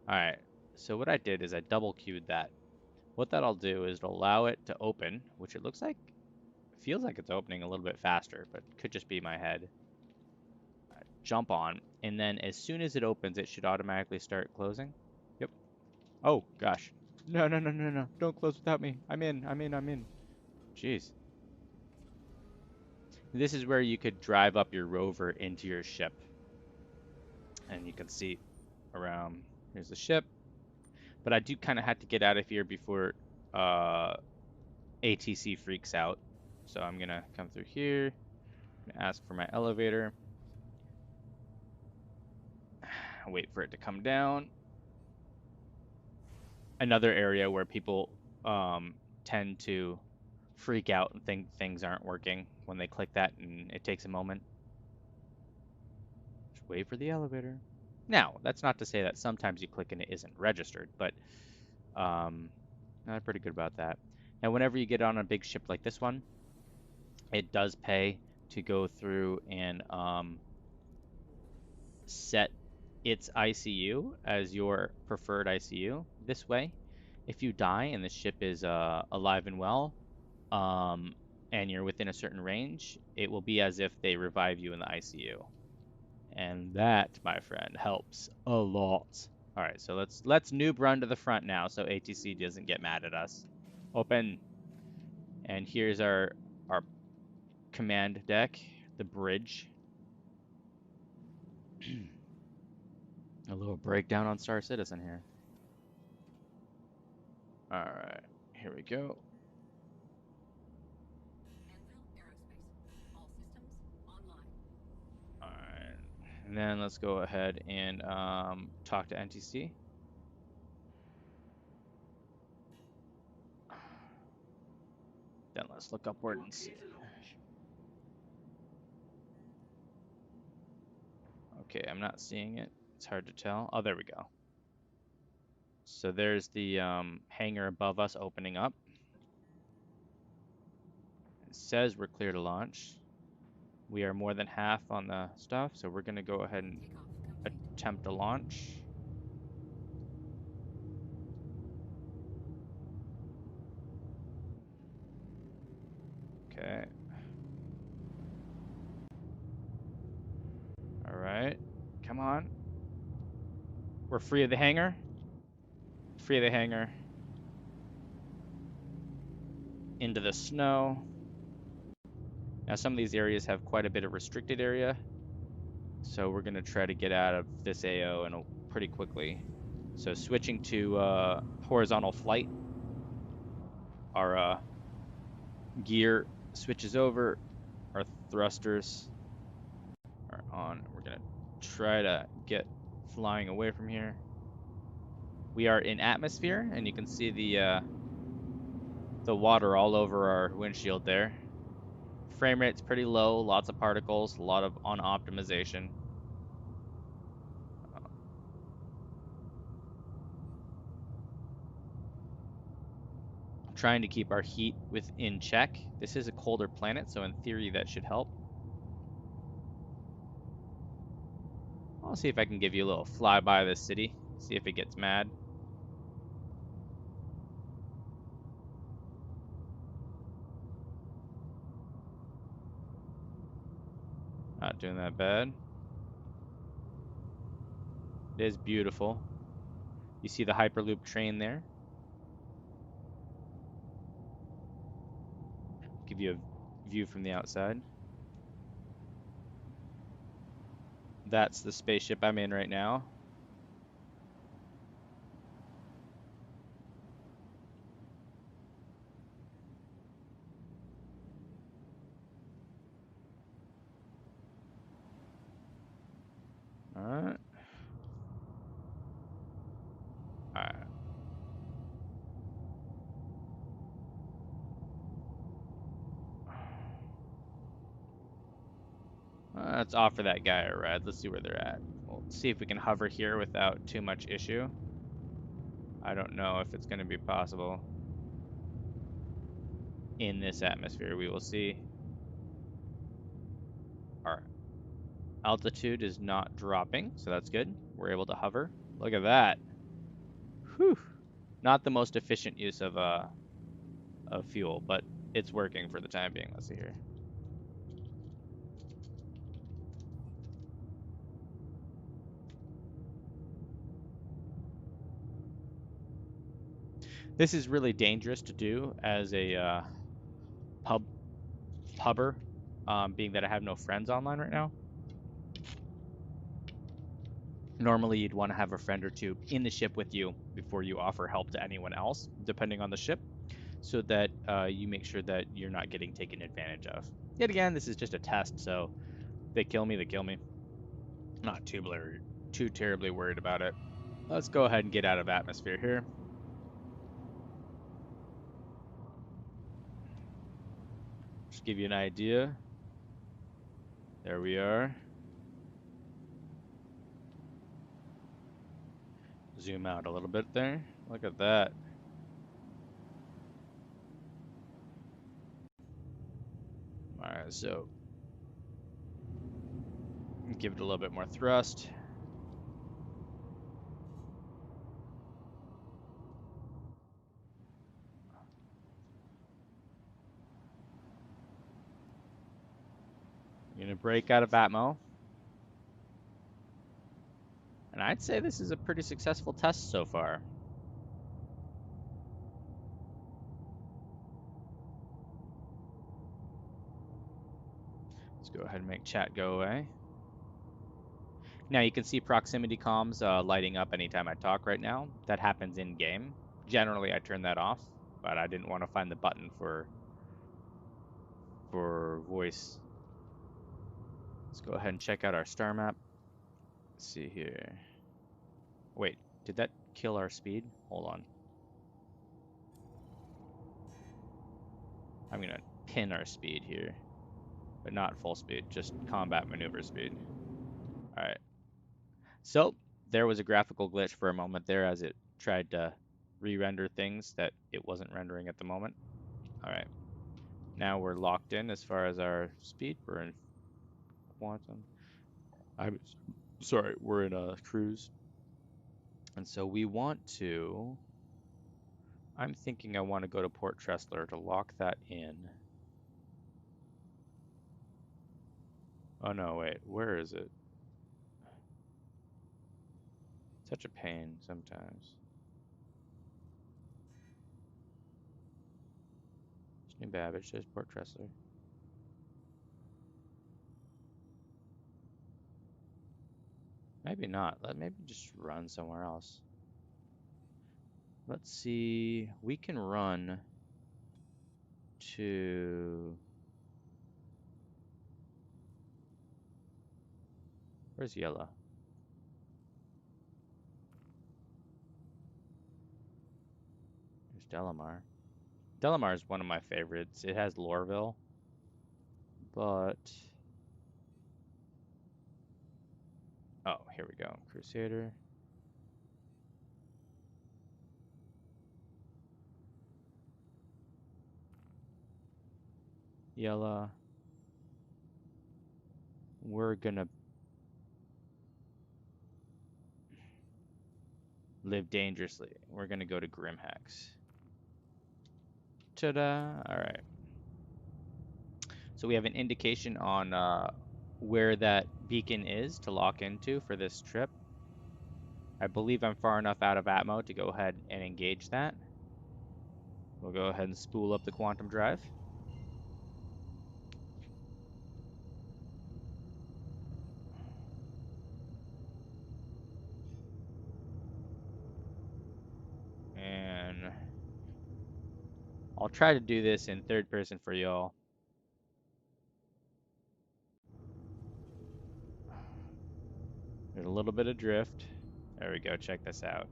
All right. So what I did is I double queued that. What that'll do is it'll allow it to open, which it looks like, feels like it's opening a little bit faster, but could just be my head. Jump on, and then as soon as it opens, it should automatically start closing. Yep. Oh, gosh. No, no, no, no, no. Don't close without me. I'm in, I'm in, I'm in. Jeez. This is where you could drive up your rover into your ship. And you can see around, here's the ship. But I do kind of have to get out of here before ATC freaks out. So I'm going to come through here, ask for my elevator. Wait for it to come down. Another area where people tend to freak out and think things aren't working when they click that and it takes a moment. Just wait for the elevator. Now, that's not to say that sometimes you click and it isn't registered, but I'm pretty good about that. Now, whenever you get on a big ship like this one, it does pay to go through and set its ICU as your preferred ICU. This way, if you die and the ship is alive and well, and you're within a certain range, it will be as if they revive you in the ICU. And that, my friend, helps a lot. All right, so let's noob run to the front now so ATC doesn't get mad at us. Open. And here's our command deck, the bridge. A little breakdown on Star Citizen here. All right, here we go. All right, and then let's go ahead and talk to NTC. Then let's look upward and see. Okay, I'm not seeing it. It's hard to tell. Oh, there we go. So there's the hangar above us opening up. It says we're clear to launch. We are more than half on the stuff, so we're going to go ahead and attempt a launch. Okay. All right. Come on. We're free of the hangar. Free of the hangar. Into the snow. Now some of these areas have quite a bit of restricted area, so we're going to try to get out of this AO pretty quickly. So switching to horizontal flight. Our gear switches over. Our thrusters are on. We're going to try to get flying away from here. We are in atmosphere, and you can see the water all over our windshield there. Frame rate's pretty low, lots of particles, a lot of on optimization. Trying to keep our heat within check. This is a colder planet, so in theory that should help. I'll see if I can give you a little flyby of the city, see if it gets mad. Not doing that bad. It is beautiful. You see the Hyperloop train there. Give you a view from the outside. That's the spaceship I'm in right now. All right. All right. Let's offer that guy a ride. Let's see where they're at. We'll see if we can hover here without too much issue. I don't know if it's going to be possible in this atmosphere. We will see. Our altitude is not dropping, so that's good. We're able to hover. Look at that. Whew. Not the most efficient use of fuel, but it's working for the time being. Let's see here. This is really dangerous to do as a pubber, being that I have no friends online right now. Normally, you'd want to have a friend or two in the ship with you before you offer help to anyone else, depending on the ship, so that you make sure that you're not getting taken advantage of. Yet again, this is just a test, so if they kill me, they kill me. Not too terribly worried about it. Let's go ahead and get out of atmosphere here. Just give you an idea. There we are. Zoom out a little bit there. Look at that. All right, so give it a little bit more thrust. Gonna break out of Atmo. And I'd say this is a pretty successful test so far. Let's go ahead and make chat go away. Now you can see proximity comms lighting up anytime I talk right now. That happens in game. Generally I turn that off, but I didn't want to find the button for voice. Let's go ahead and check out our star map. Let's see here. Wait, did that kill our speed? Hold on. I'm gonna pin our speed here, but not full speed, just combat maneuver speed. All right. So there was a graphical glitch for a moment there as it tried to re-render things that it wasn't rendering at the moment. All right. Now we're locked in as far as our speed. We're in quantum. I'm sorry, we're in a cruise. And so we want to, I'm thinking I want to go to Port Tressler to lock that in. Oh no, wait, where is it? Such a pain sometimes. It's New Babbage, there's Port Tressler. Maybe not. Let maybe just run somewhere else. Let's see. We can run to. Where's Yella? There's Delamar. Delamar is one of my favorites. It has Lorville, but oh, here we go. Crusader. Yella. We're gonna live dangerously. We're gonna go to Grimhex. Ta-da! All right. So we have an indication on where that beacon is to lock into for this trip. I believe I'm far enough out of Atmo to go ahead and engage that. We'll go ahead and spool up the quantum drive. And I'll try to do this in third person for y'all. There's a little bit of drift. There we go, check this out.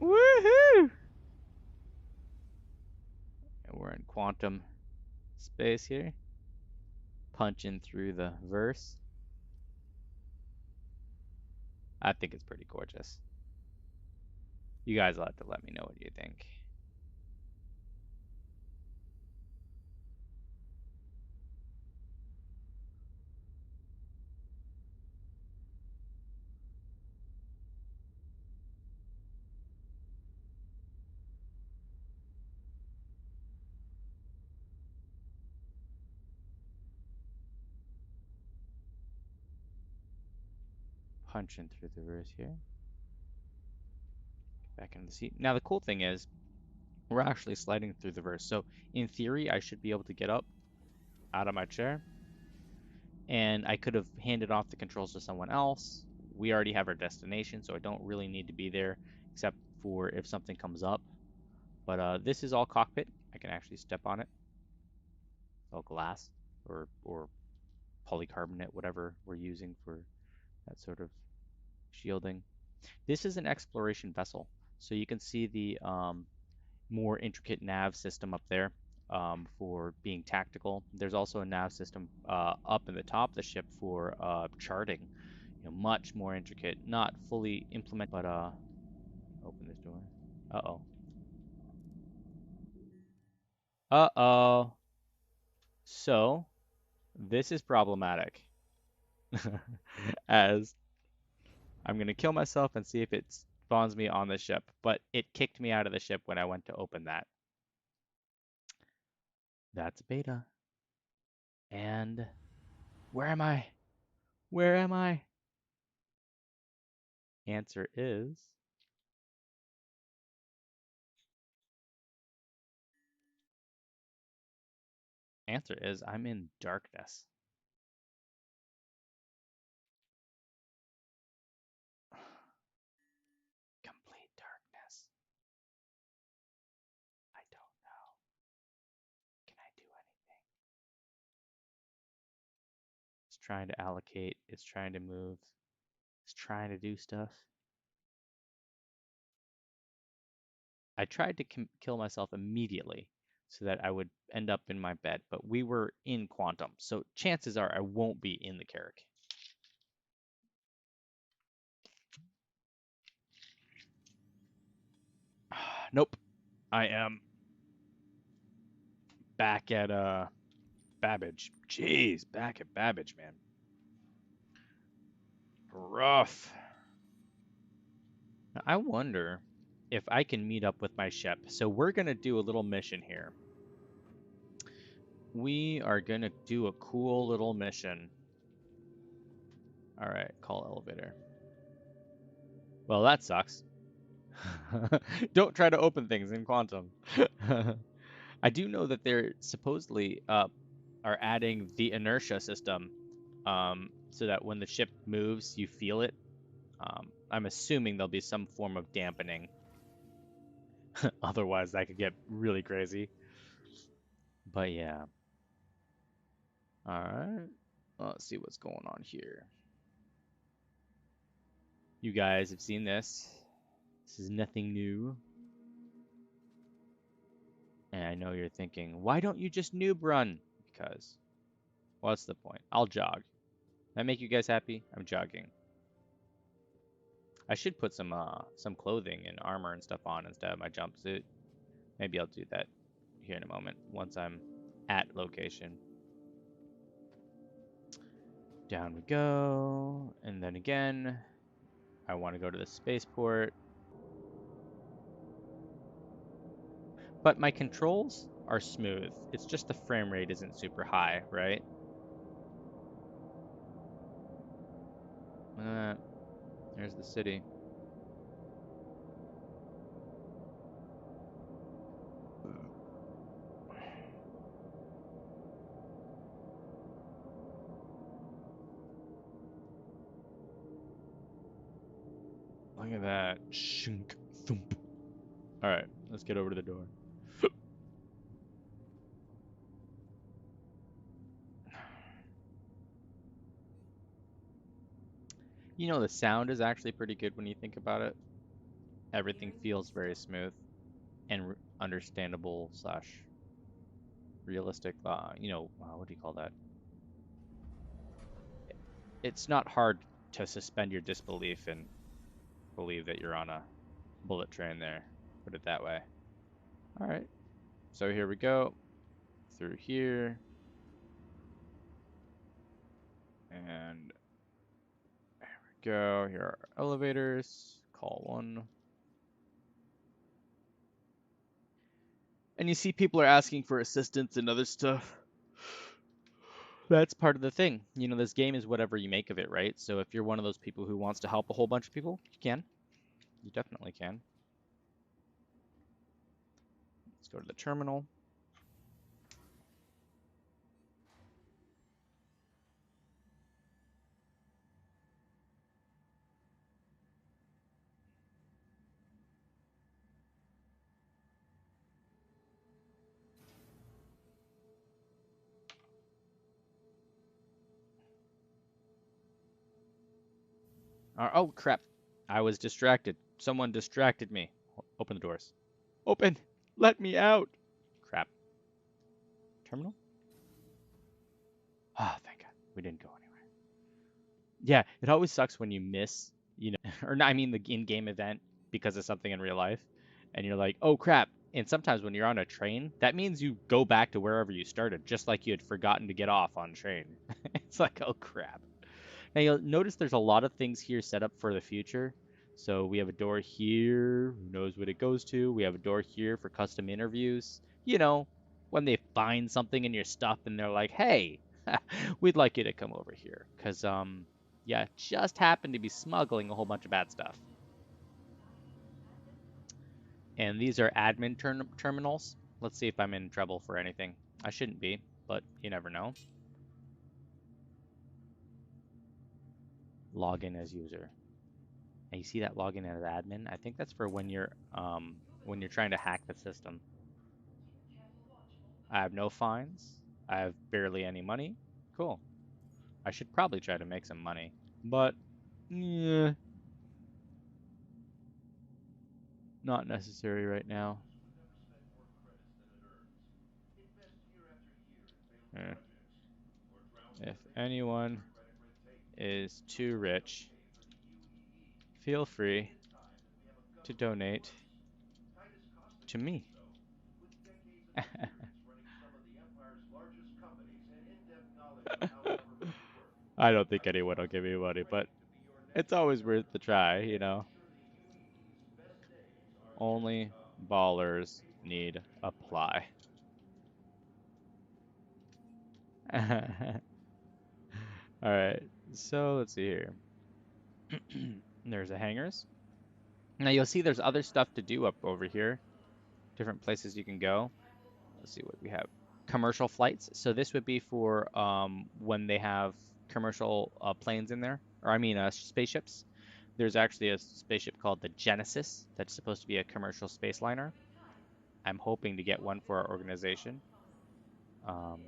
Woohoo! And we're in quantum space here. Punching through the verse. I think it's pretty gorgeous. You guys will have to let me know what you think. Punching through the verse here. Back into the seat. Now the cool thing is, we're actually sliding through the verse. So in theory, I should be able to get up out of my chair. And I could have handed off the controls to someone else. We already have our destination, so I don't really need to be there except for if something comes up. But this is all cockpit. I can actually step on it. It's all glass or polycarbonate, whatever we're using for that sort of shielding. This is an exploration vessel, so you can see the more intricate nav system up there for being tactical. There's also a nav system up in the top of the ship for charting. Much more intricate, not fully implemented, but open this door. Uh-oh. Uh-oh. So, this is problematic. As I'm gonna kill myself and see if it's spawns me on the ship, but it kicked me out of the ship when I went to open that. That's beta. And where am I? Where am I? Answer is I'm in darkness. Complete darkness. I don't know. Can I do anything? It's trying to allocate. It's trying to move. It's trying to do stuff. I tried to kill myself immediately so that I would end up in my bed, but we were in quantum, so chances are I won't be in the Carrick. Nope. I am back at Babbage. Jeez, back at Babbage, man. Rough. Now, I wonder if I can meet up with my ship. So we're gonna do a little mission here. We are gonna do a cool little mission. All right, call elevator. Well, that sucks. Don't try to open things in quantum. I do know that they're supposedly are adding the inertia system, so that when the ship moves, you feel it. I'm assuming there'll be some form of dampening. Otherwise, that could get really crazy. But yeah. All right. Let's see what's going on here. You guys have seen this. This is nothing new. And I know you're thinking, why don't you just noob run? Because, what's the point? I'll jog. That make you guys happy? I'm jogging. I should put some clothing and armor and stuff on instead of my jumpsuit. Maybe I'll do that here in a moment once I'm at location. Down we go, and then again, I want to go to the spaceport. But my controls are smooth. It's just the frame rate isn't super high, right? There's the city. Look at that. Shink, thump. All right, let's get over to the door. You know, the sound is actually pretty good when you think about it. Everything feels very smooth and understandable slash realistic. What do you call that? It's not hard to suspend your disbelief and believe that you're on a bullet train there. Put it that way. All right. So here we go. Through here. And there we go. Here are our elevators. Call 1. And you see people are asking for assistance and other stuff. That's part of the thing. You know, this game is whatever you make of it, right? So if you're one of those people who wants to help a whole bunch of people, you can. You definitely can. Let's go to the terminal. Oh, crap. I was distracted. Someone distracted me. Open the doors. Open! Let me out! Crap. Terminal? Ah, thank God. We didn't go anywhere. Yeah, it always sucks when you miss, or I mean the in-game event because of something in real life, and you're like, oh crap. And sometimes when you're on a train, that means you go back to wherever you started, just like you had forgotten to get off on train. It's like, oh crap. Now you'll notice there's a lot of things here set up for the future. So we have a door here. Who knows what it goes to? We have a door here for custom interviews. You know, when they find something in your stuff and they're like, "Hey, we'd like you to come over here," because yeah, just happened to be smuggling a whole bunch of bad stuff. And these are admin terminals. Let's see if I'm in trouble for anything. I shouldn't be, but you never know. Login as user. And you see that login as admin? I think that's for when you're trying to hack the system. I have no fines. I have barely any money. Cool. I should probably try to make some money, but yeah, not necessary right now. Eh. If anyone is too rich, feel free to donate to me. I don't think anyone will give me money, but it's always worth the try, you know. Only ballers need apply. All right, so let's see here. There's a hangars. Now you'll see there's other stuff to do up over here. Different places you can go. Let's see what we have. Commercial flights. So this would be for when they have commercial planes in there, or I mean spaceships. There's actually a spaceship called the Genesis that's supposed to be a commercial space liner. I'm hoping to get one for our organization. Um,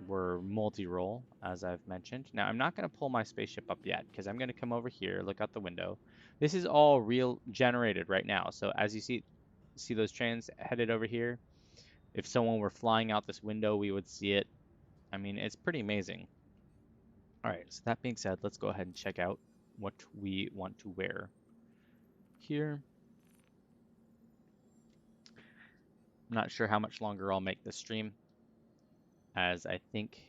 we're multi-role, as I've mentioned. Now, I'm not going to pull my spaceship up yet because I'm going to come over here, look out the window. This is all real generated right now. So as you see those trains headed over here, if someone were flying out this window, we would see it. I mean, it's pretty amazing. All right, so that being said, let's go ahead and check out what we want to wear here. I'm not sure how much longer I'll make this stream, as I think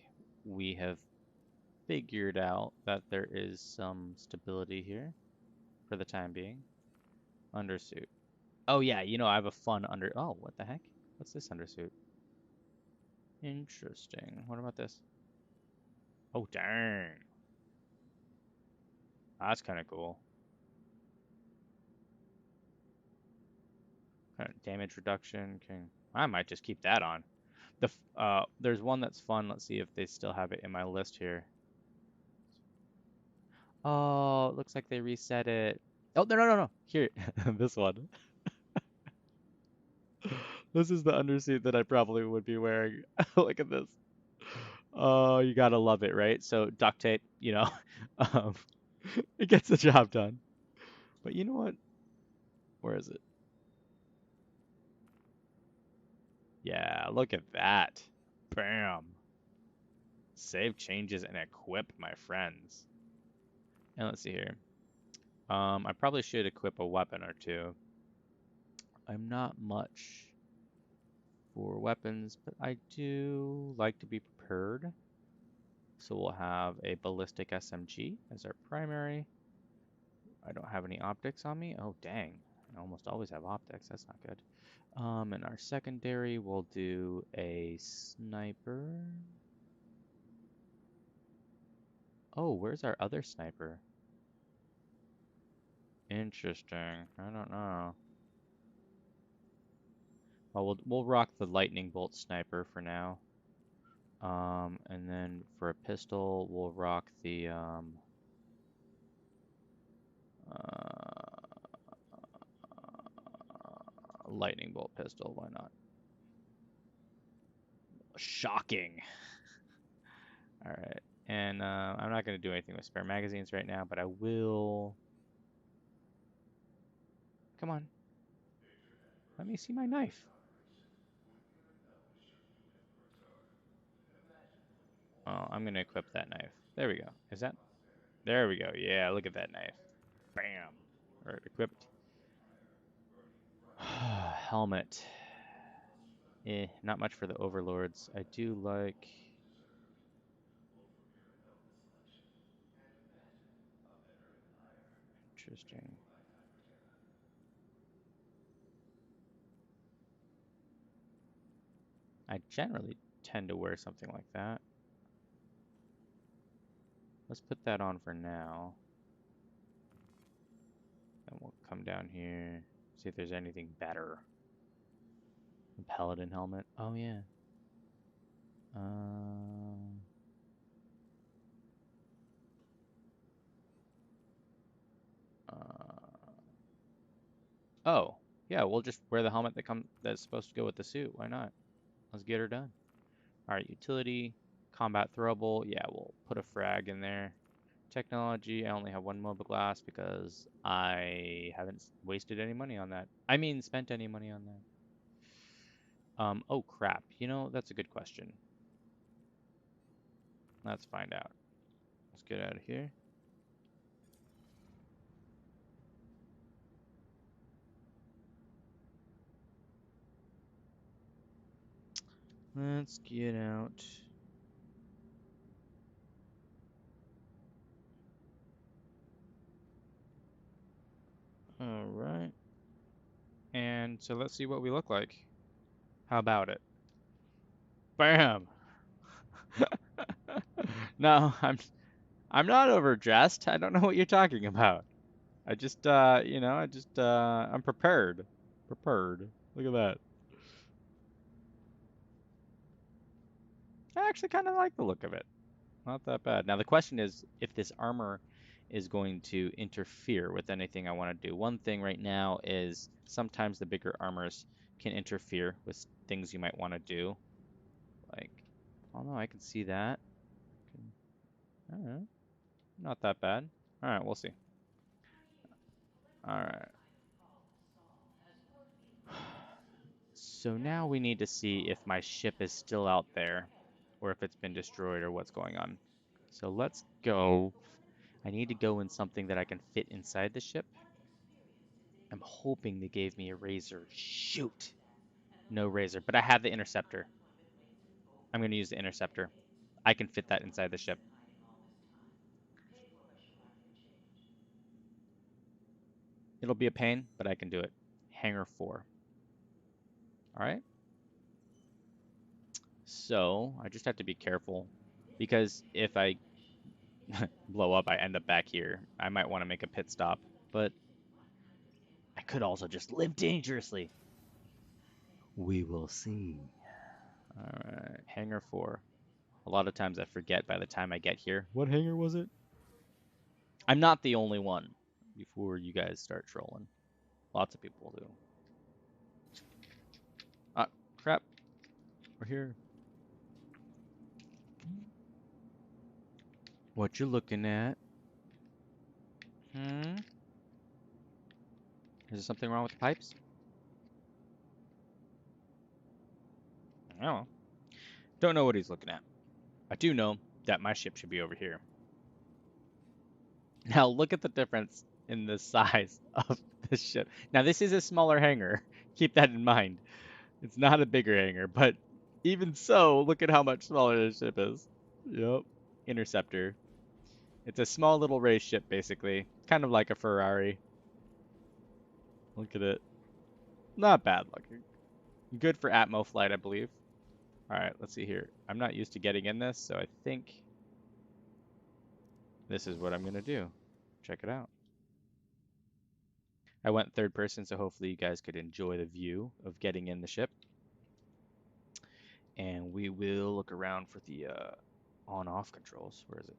we have figured out that there is some stability here for the time being. Undersuit. Oh yeah, you know, I have a fun under. Oh, what the heck? What's this undersuit? Interesting. What about this? Oh, dang. That's kind of cool. Damage reduction. Can I might just keep that on. There's one that's fun. Let's see if they still have it in my list here. Oh, it looks like they reset it. Oh, no. Here, this one. This is the undersuit that I probably would be wearing. Look at this. Oh, you gotta love it, right? So duct tape, you know, um, it gets the job done. But you know what? Where is it? Yeah, look at that. Bam. Save changes and equip, my friends. And let's see here. I probably should equip a weapon or two. I'm not much for weapons, but I do like to be prepared. So we'll have a ballistic SMG as our primary. I don't have any optics on me. Oh, dang. I almost always have optics. That's not good. And our secondary, we'll do a sniper. Oh, where's our other sniper? Interesting. I don't know. Well, we'll rock the lightning bolt sniper for now. And then for a pistol, we'll rock the uh, lightning bolt pistol. Why not? Shocking. All right. And I'm not going to do anything with spare magazines right now, but I will. Come on. Let me see my knife. Oh, I'm going to equip that knife. There we go. Is that? There we go. Yeah, look at that knife. Bam. All right, equipped. Helmet. Not much for the overlords. I do like. Interesting. I generally tend to wear something like that. Let's put that on for now. Then we'll come down here, see if there's anything better. The Paladin helmet. Oh yeah. Um. Oh, yeah. We'll just wear the helmet that's supposed to go with the suit. Why not? Let's get her done. All right, utility, combat throwable. Yeah, we'll put a frag in there. Technology, I only have one mobile glass because I haven't wasted any money on that. I mean, spent any money on that. Oh crap. You know, that's a good question. Let's find out. Let's get out of here. Let's get out. All right. And so let's see what we look like. How about it? Bam! No, I'm not overdressed. I don't know what you're talking about. I just you know, I'm prepared. Prepared. Look at that. I actually kind of like the look of it. Not that bad. Now the question is if this armor is going to interfere with anything I want to do. One thing right now is sometimes the bigger armors can interfere with things you might want to do. Like, oh no, I can see that. I don't know. Not that bad. All right, we'll see. All right. So now we need to see if my ship is still out there or if it's been destroyed or what's going on. So let's go. I need to go in something that I can fit inside the ship. I'm hoping they gave me a razor. Shoot! No razor, but I have the interceptor. I'm going to use the interceptor. I can fit that inside the ship. It'll be a pain, but I can do it. Hangar 4. All right. So I just have to be careful because if I blow up, I end up back here. I might want to make a pit stop, but I could also just live dangerously. We will see. All right, hangar 4. A lot of times I forget by the time I get here. What hangar was it? I'm not the only one before you guys start trolling. Lots of people do. Ah, crap. We're here. What you looking at? Hmm? Is there something wrong with the pipes? Oh. Don't know what he's looking at. I do know that my ship should be over here. Now look at the difference in the size of this ship. Now this is a smaller hangar. Keep that in mind. It's not a bigger hangar, but even so, look at how much smaller this ship is. Yep. Interceptor. It's a small little race ship, basically. Kind of like a Ferrari. Look at it. Not bad looking. Good for Atmo flight, I believe. Alright, let's see here. I'm not used to getting in this, so I think this is what I'm going to do. Check it out. I went third person, so hopefully you guys could enjoy the view of getting in the ship. And we will look around for the on-off controls. Where is it?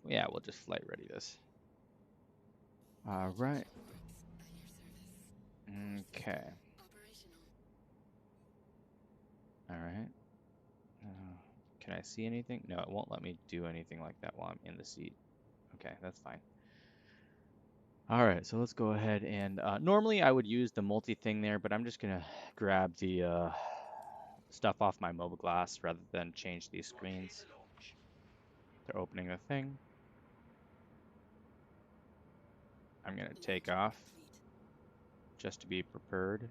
Yeah, we'll just flight ready this. All right. Okay. All right. Can I see anything? No, it won't let me do anything like that while I'm in the seat. Okay, that's fine. All right, so let's go ahead and normally I would use the multi thing there, but I'm just gonna grab the stuff off my mobile glass rather than change these screens. They're opening the thing. I'm gonna take off just to be prepared.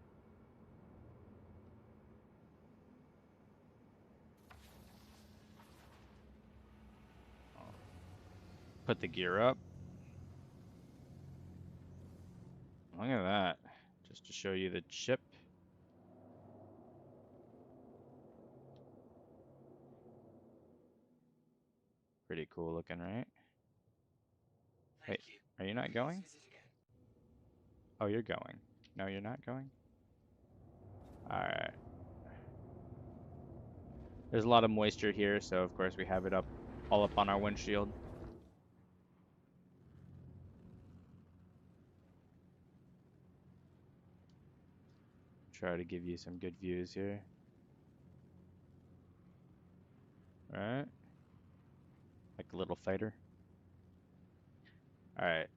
I'll put the gear up. Look at that, just to show you the ship. Pretty cool looking, right? Wait, are you not going? Oh, you're going. No, you're not going? Alright. There's a lot of moisture here, so of course we have it up all up on our windshield. Try to give you some good views here. Alright. Like a little fighter. Alright.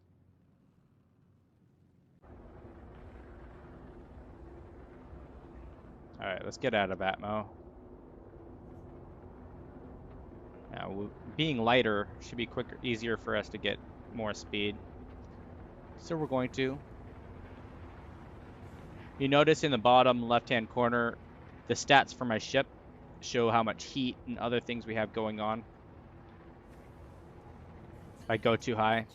Alright, let's get out of Atmo. Now, being lighter should be quicker, easier for us to get more speed. So we're going to. You notice in the bottom left-hand corner, the stats for my ship show how much heat and other things we have going on. If I go too high.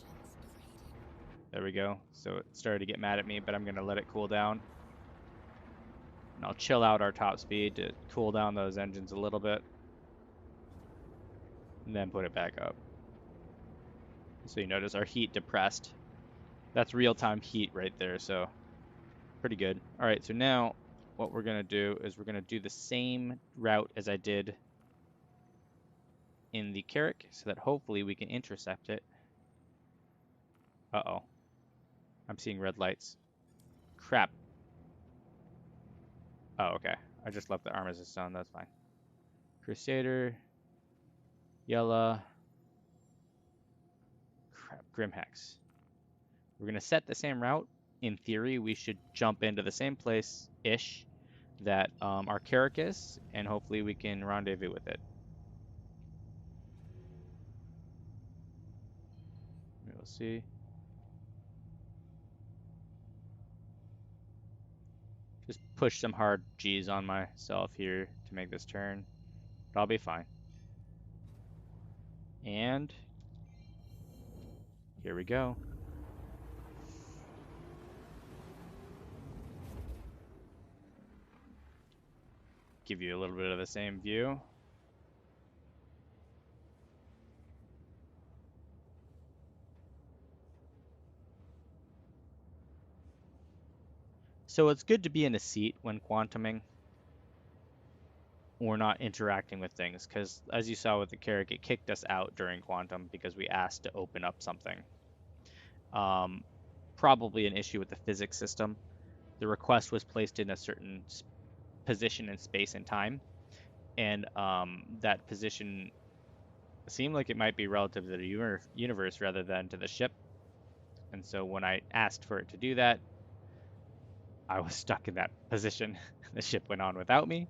There we go. So it started to get mad at me, but I'm going to let it cool down. And I'll chill out our top speed to cool down those engines a little bit. And then put it back up. So you notice our heat depressed. That's real-time heat right there, so pretty good. All right, so now what we're going to do is we're going to do the same route as I did in the Carrack so that hopefully we can intercept it. Uh-oh. I'm seeing red lights. Crap. Oh, okay. I just left the arm as a stone. That's fine. Crusader. Yella. Crap. Grimhex. We're going to set the same route. In theory, we should jump into the same place-ish that our Carrack is, and hopefully we can rendezvous with it. We'll see. Just push some hard G's on myself here to make this turn. But I'll be fine. And here we go. Give you a little bit of the same view. So it's good to be in a seat when quantuming or not interacting with things, because as you saw with the Carrack, it kicked us out during quantum because we asked to open up something. Probably an issue with the physics system. The request was placed in a certain position in space and time, and that position seemed like it might be relative to the universe rather than to the ship. And so when I asked for it to do that, I was stuck in that position. The ship went on without me.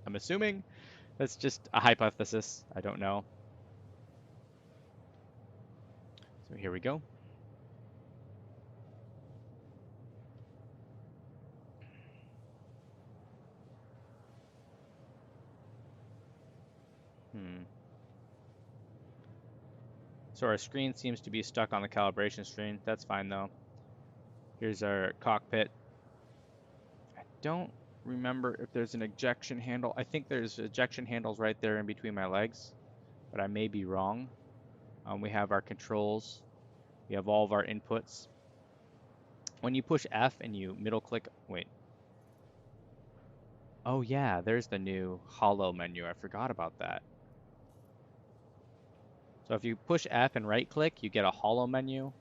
I'm assuming that's just a hypothesis. I don't know. So here we go. So our screen seems to be stuck on the calibration screen. That's fine though. Here's our cockpit. I don't remember if there's an ejection handle. I think there's ejection handles right there in between my legs, but I may be wrong. We have our controls. We have all of our inputs. When you push F and you middle click, wait. Oh yeah, there's the new holo menu. I forgot about that. So if you push F and right click, you get a holo menu.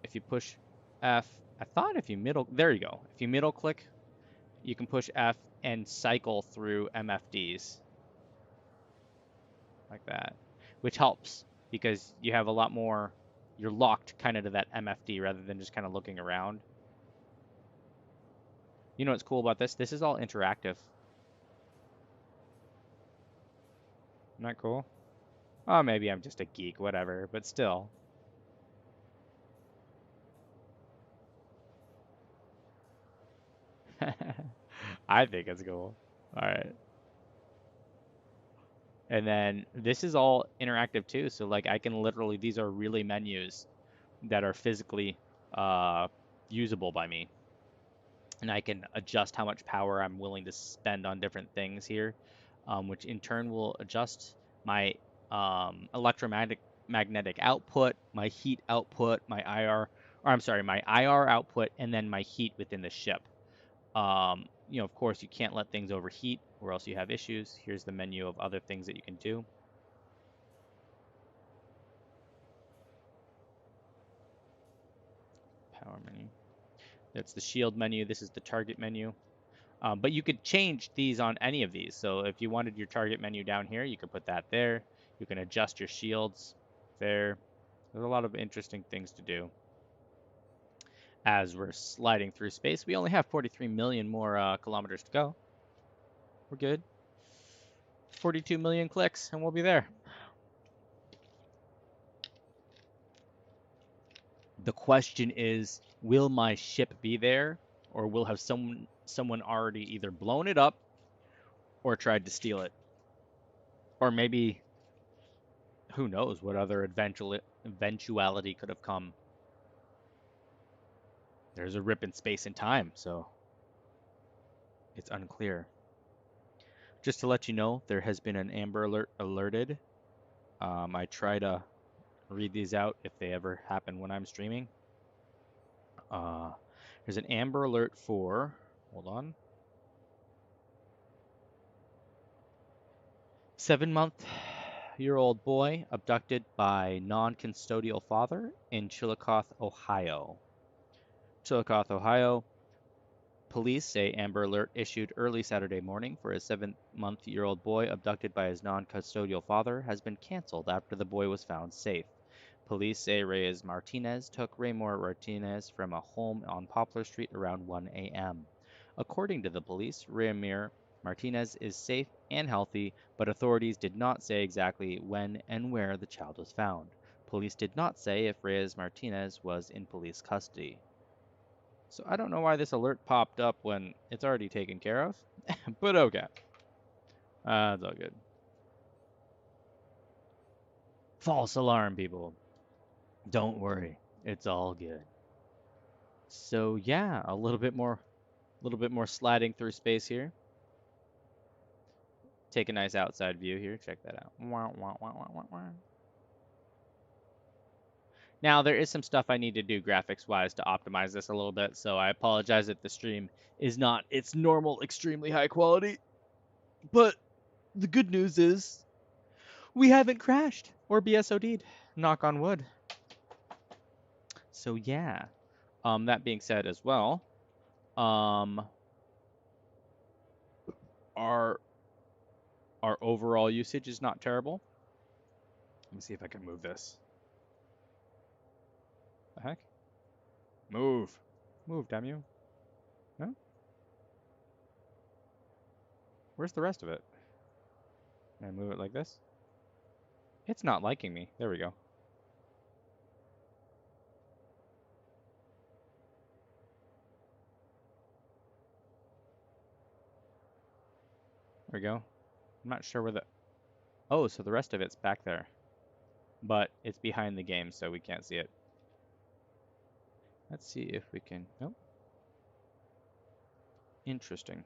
If you push F, I thought if you middle, there you go. If you middle click, you can push F and cycle through MFDs like that, which helps because you have a lot more, you're locked kind of to that MFD rather than just kind of looking around. You know what's cool about this? This is all interactive. Isn't that cool? Oh, maybe I'm just a geek, whatever, but still. I think it's cool. All right. And then this is all interactive too. So like I can literally, these are really menus that are physically usable by me. And I can adjust how much power I'm willing to spend on different things here, which in turn will adjust my magnetic output, my heat output, my IR, or I'm sorry, my IR output, and then my heat within the ship. Of course, you can't let things overheat or else you have issues. Here's the menu of other things that you can do. Power menu. That's the shield menu. This is the target menu. But you could change these on any of these. So if you wanted your target menu down here, you could put that there. You can adjust your shields there. There's a lot of interesting things to do. As we're sliding through space, we only have 43 million more kilometers to go. We're good. 42 million clicks, and we'll be there. The question is, will my ship be there, or will have someone already either blown it up or tried to steal it? Or maybe, who knows what other eventuality could have come. There's a rip in space and time, so it's unclear. Just to let you know, there has been an Amber Alert alerted. I try to read these out if they ever happen when I'm streaming. There's an Amber Alert for, hold on, 7-month-year-old boy abducted by non-custodial father in Chillicothe, Ohio. Chillicothe, Ohio. Police say Amber Alert issued early Saturday morning for a 7-month-year-old boy abducted by his non-custodial father has been canceled after the boy was found safe. Police say Reyes Martinez took Raymore Martinez from a home on Poplar Street around 1 a.m. According to the police, Raymore Martinez is safe and healthy, but authorities did not say exactly when and where the child was found. Police did not say if Reyes Martinez was in police custody. So I don't know why this alert popped up when it's already taken care of, but okay. It's all good. False alarm, people. Don't worry, it's all good. So yeah, a little bit more sliding through space here. Take a nice outside view here. Check that out. Now there is some stuff I need to do graphics wise to optimize this a little bit, so I apologize if the stream is not its normal extremely high quality. But the good news is we haven't crashed or BSOD'd. Knock on wood. So yeah. That being said as well, our overall usage is not terrible. Let me see if I can move this. The heck? Move. Move, damn you. No? Where's the rest of it? Can I move it like this? It's not liking me. There we go. There we go. I'm not sure where the... Oh, so the rest of it's back there. But it's behind the game, so we can't see it. Let's see if we can... Nope. Interesting.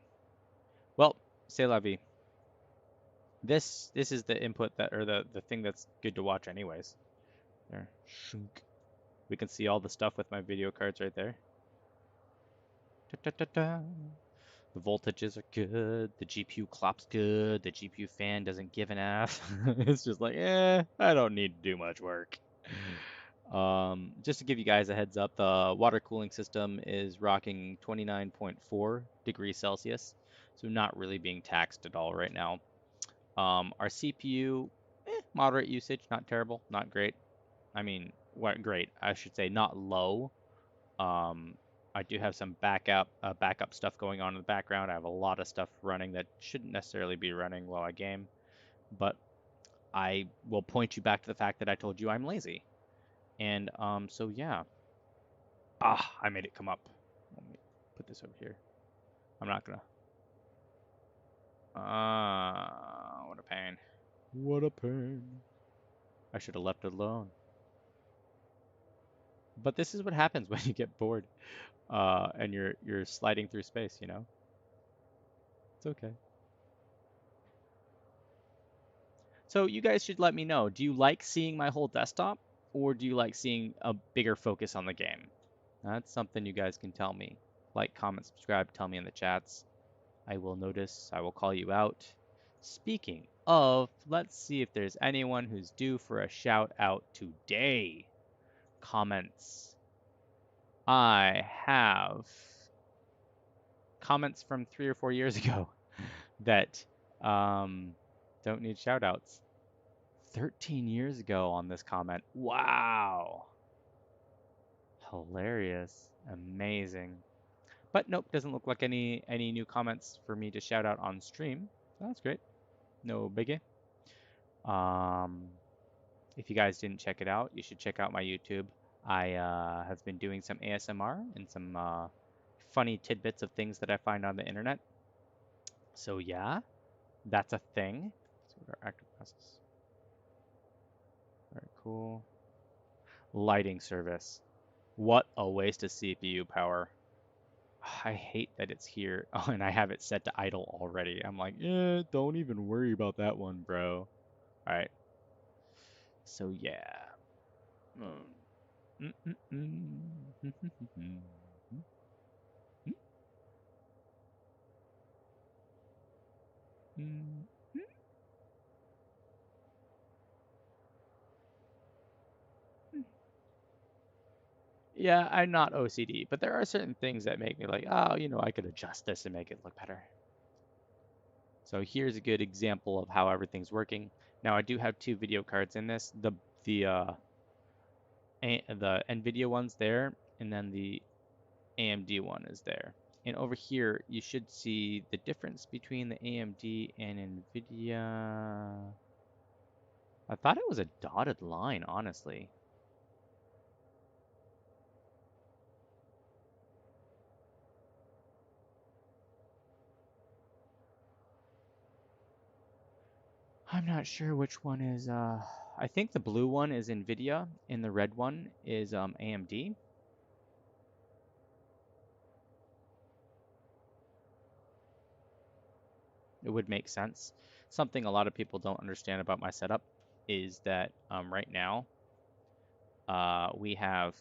Well, c'est la vie. This is the input that, or the thing that's good to watch anyways. There. Shunk. We can see all the stuff with my video cards right there. Da, da, da, da. The voltages are good. The GPU clock's good. The GPU fan doesn't give an F. It's just like, I don't need to do much work. Just to give you guys a heads up, the water cooling system is rocking 29.4 degrees Celsius, so not really being taxed at all right now. Our CPU, moderate usage, not terrible, not great. I mean, what great? I should say not low. I do have some backup stuff going on in the background. I have a lot of stuff running that shouldn't necessarily be running while I game, but I will point you back to the fact that I told you I'm lazy. And so yeah. I made it come up. Let me put this over here. I'm not gonna. What a pain. What a pain. I should have left it alone. But this is what happens when you get bored, and you're sliding through space. You know, it's okay. So you guys should let me know. Do you like seeing my whole desktop, or do you like seeing a bigger focus on the game? That's something you guys can tell me. Like, comment, subscribe, tell me in the chats. I will notice. I will call you out. Speaking of, let's see if there's anyone who's due for a shout out today. Comments. I have comments from 3 or 4 years ago that don't need shout outs. 13 years ago on this comment. Wow. Hilarious. Amazing. But nope, doesn't look like any new comments for me to shout out on stream. So that's great. No biggie. Um, if you guys didn't check it out, you should check out my YouTube. I have been doing some ASMR and some funny tidbits of things that I find on the internet. So yeah, that's a thing. Let's see what our active process. Very cool. Lighting service. What a waste of CPU power. I hate that it's here. Oh, and I have it set to idle already. I'm like, don't even worry about that one, bro. All right. So yeah. Yeah, I'm not OCD, but there are certain things that make me like, oh, I could adjust this and make it look better. So here's a good example of how everything's working. Now I do have two video cards in this. The NVIDIA one's there, and then the AMD one is there. And over here, you should see the difference between the AMD and NVIDIA. I thought it was a dotted line, honestly. I'm not sure which one is, I think the blue one is NVIDIA and the red one is AMD. It would make sense. Something a lot of people don't understand about my setup is that right now we have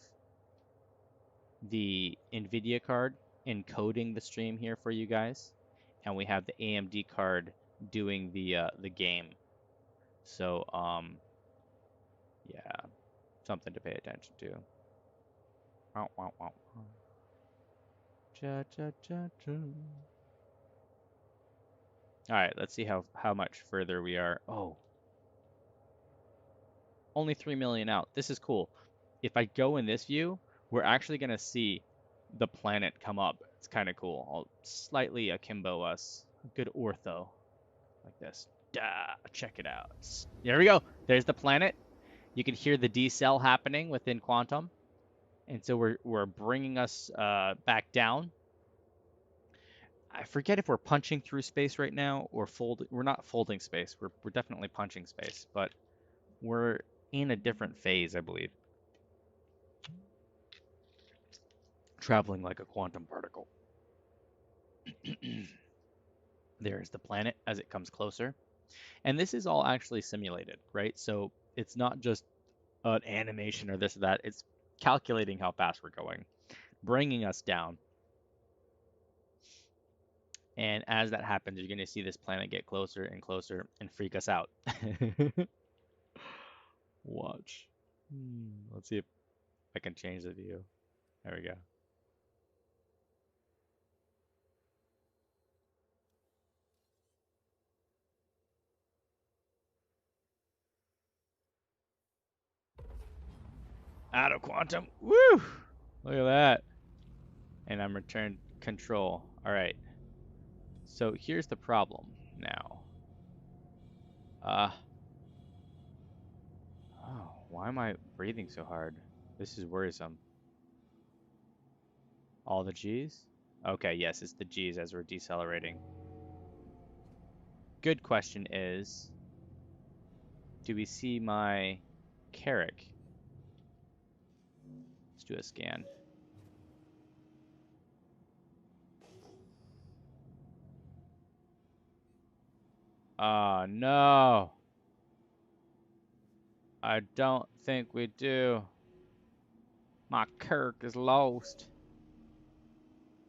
the NVIDIA card encoding the stream here for you guys, and we have the AMD card doing the game. So yeah, something to pay attention to. Wow, wow, wow. Cha cha cha cha. All right, let's see how much further we are. Oh, only 3 million out. This is cool. If I go in this view, we're actually gonna see the planet come up. It's kind of cool. I'll slightly akimbo us. Good ortho, like this. Check it out. There we go. There's the planet. You can hear the decel happening within quantum, and so we're bringing us back down. I forget if we're punching through space right now or folding. We're not folding space. We're definitely punching space, but we're in a different phase, I believe. Traveling like a quantum particle. There's the planet as it comes closer. And this is all actually simulated, right? So it's not just an animation or this or that. It's calculating how fast we're going, bringing us down. And as that happens, you're going to see this planet get closer and closer and freak us out. Watch. Let's see if I can change the view. There we go. Out of quantum. Woo! Look at that. And I'm returned control. All right. So here's the problem now. Oh, why am I breathing so hard? This is worrisome. All the G's? Okay, yes, it's the G's as we're decelerating. Good question is, do we see my Carrick? Let's do a scan. Oh, no. I don't think we do. My Kirk is lost.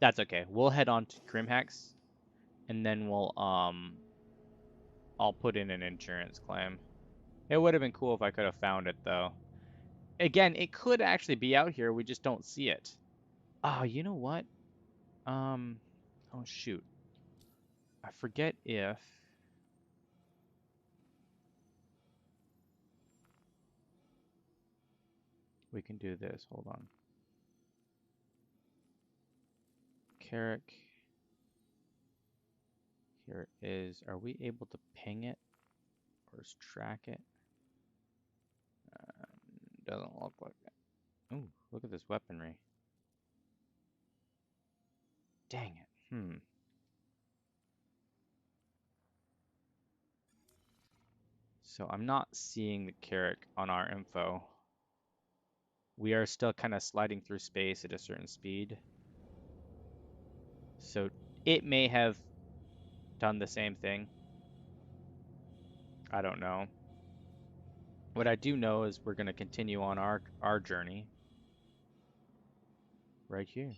That's okay. We'll head on to Grimhex, and then I'll put in an insurance claim. It would have been cool if I could have found it though. Again, it could actually be out here. We just don't see it. Oh, you know what? Um, oh shoot. I forget if we can do this. Hold on. Carrick. Here it is. Are we able to ping it or track it? Doesn't look like it. Ooh, look at this weaponry. Dang it. So I'm not seeing the Carrick on our info. We are still kind of sliding through space at a certain speed. So it may have done the same thing. I don't know. What I do know is we're going to continue on our journey right here.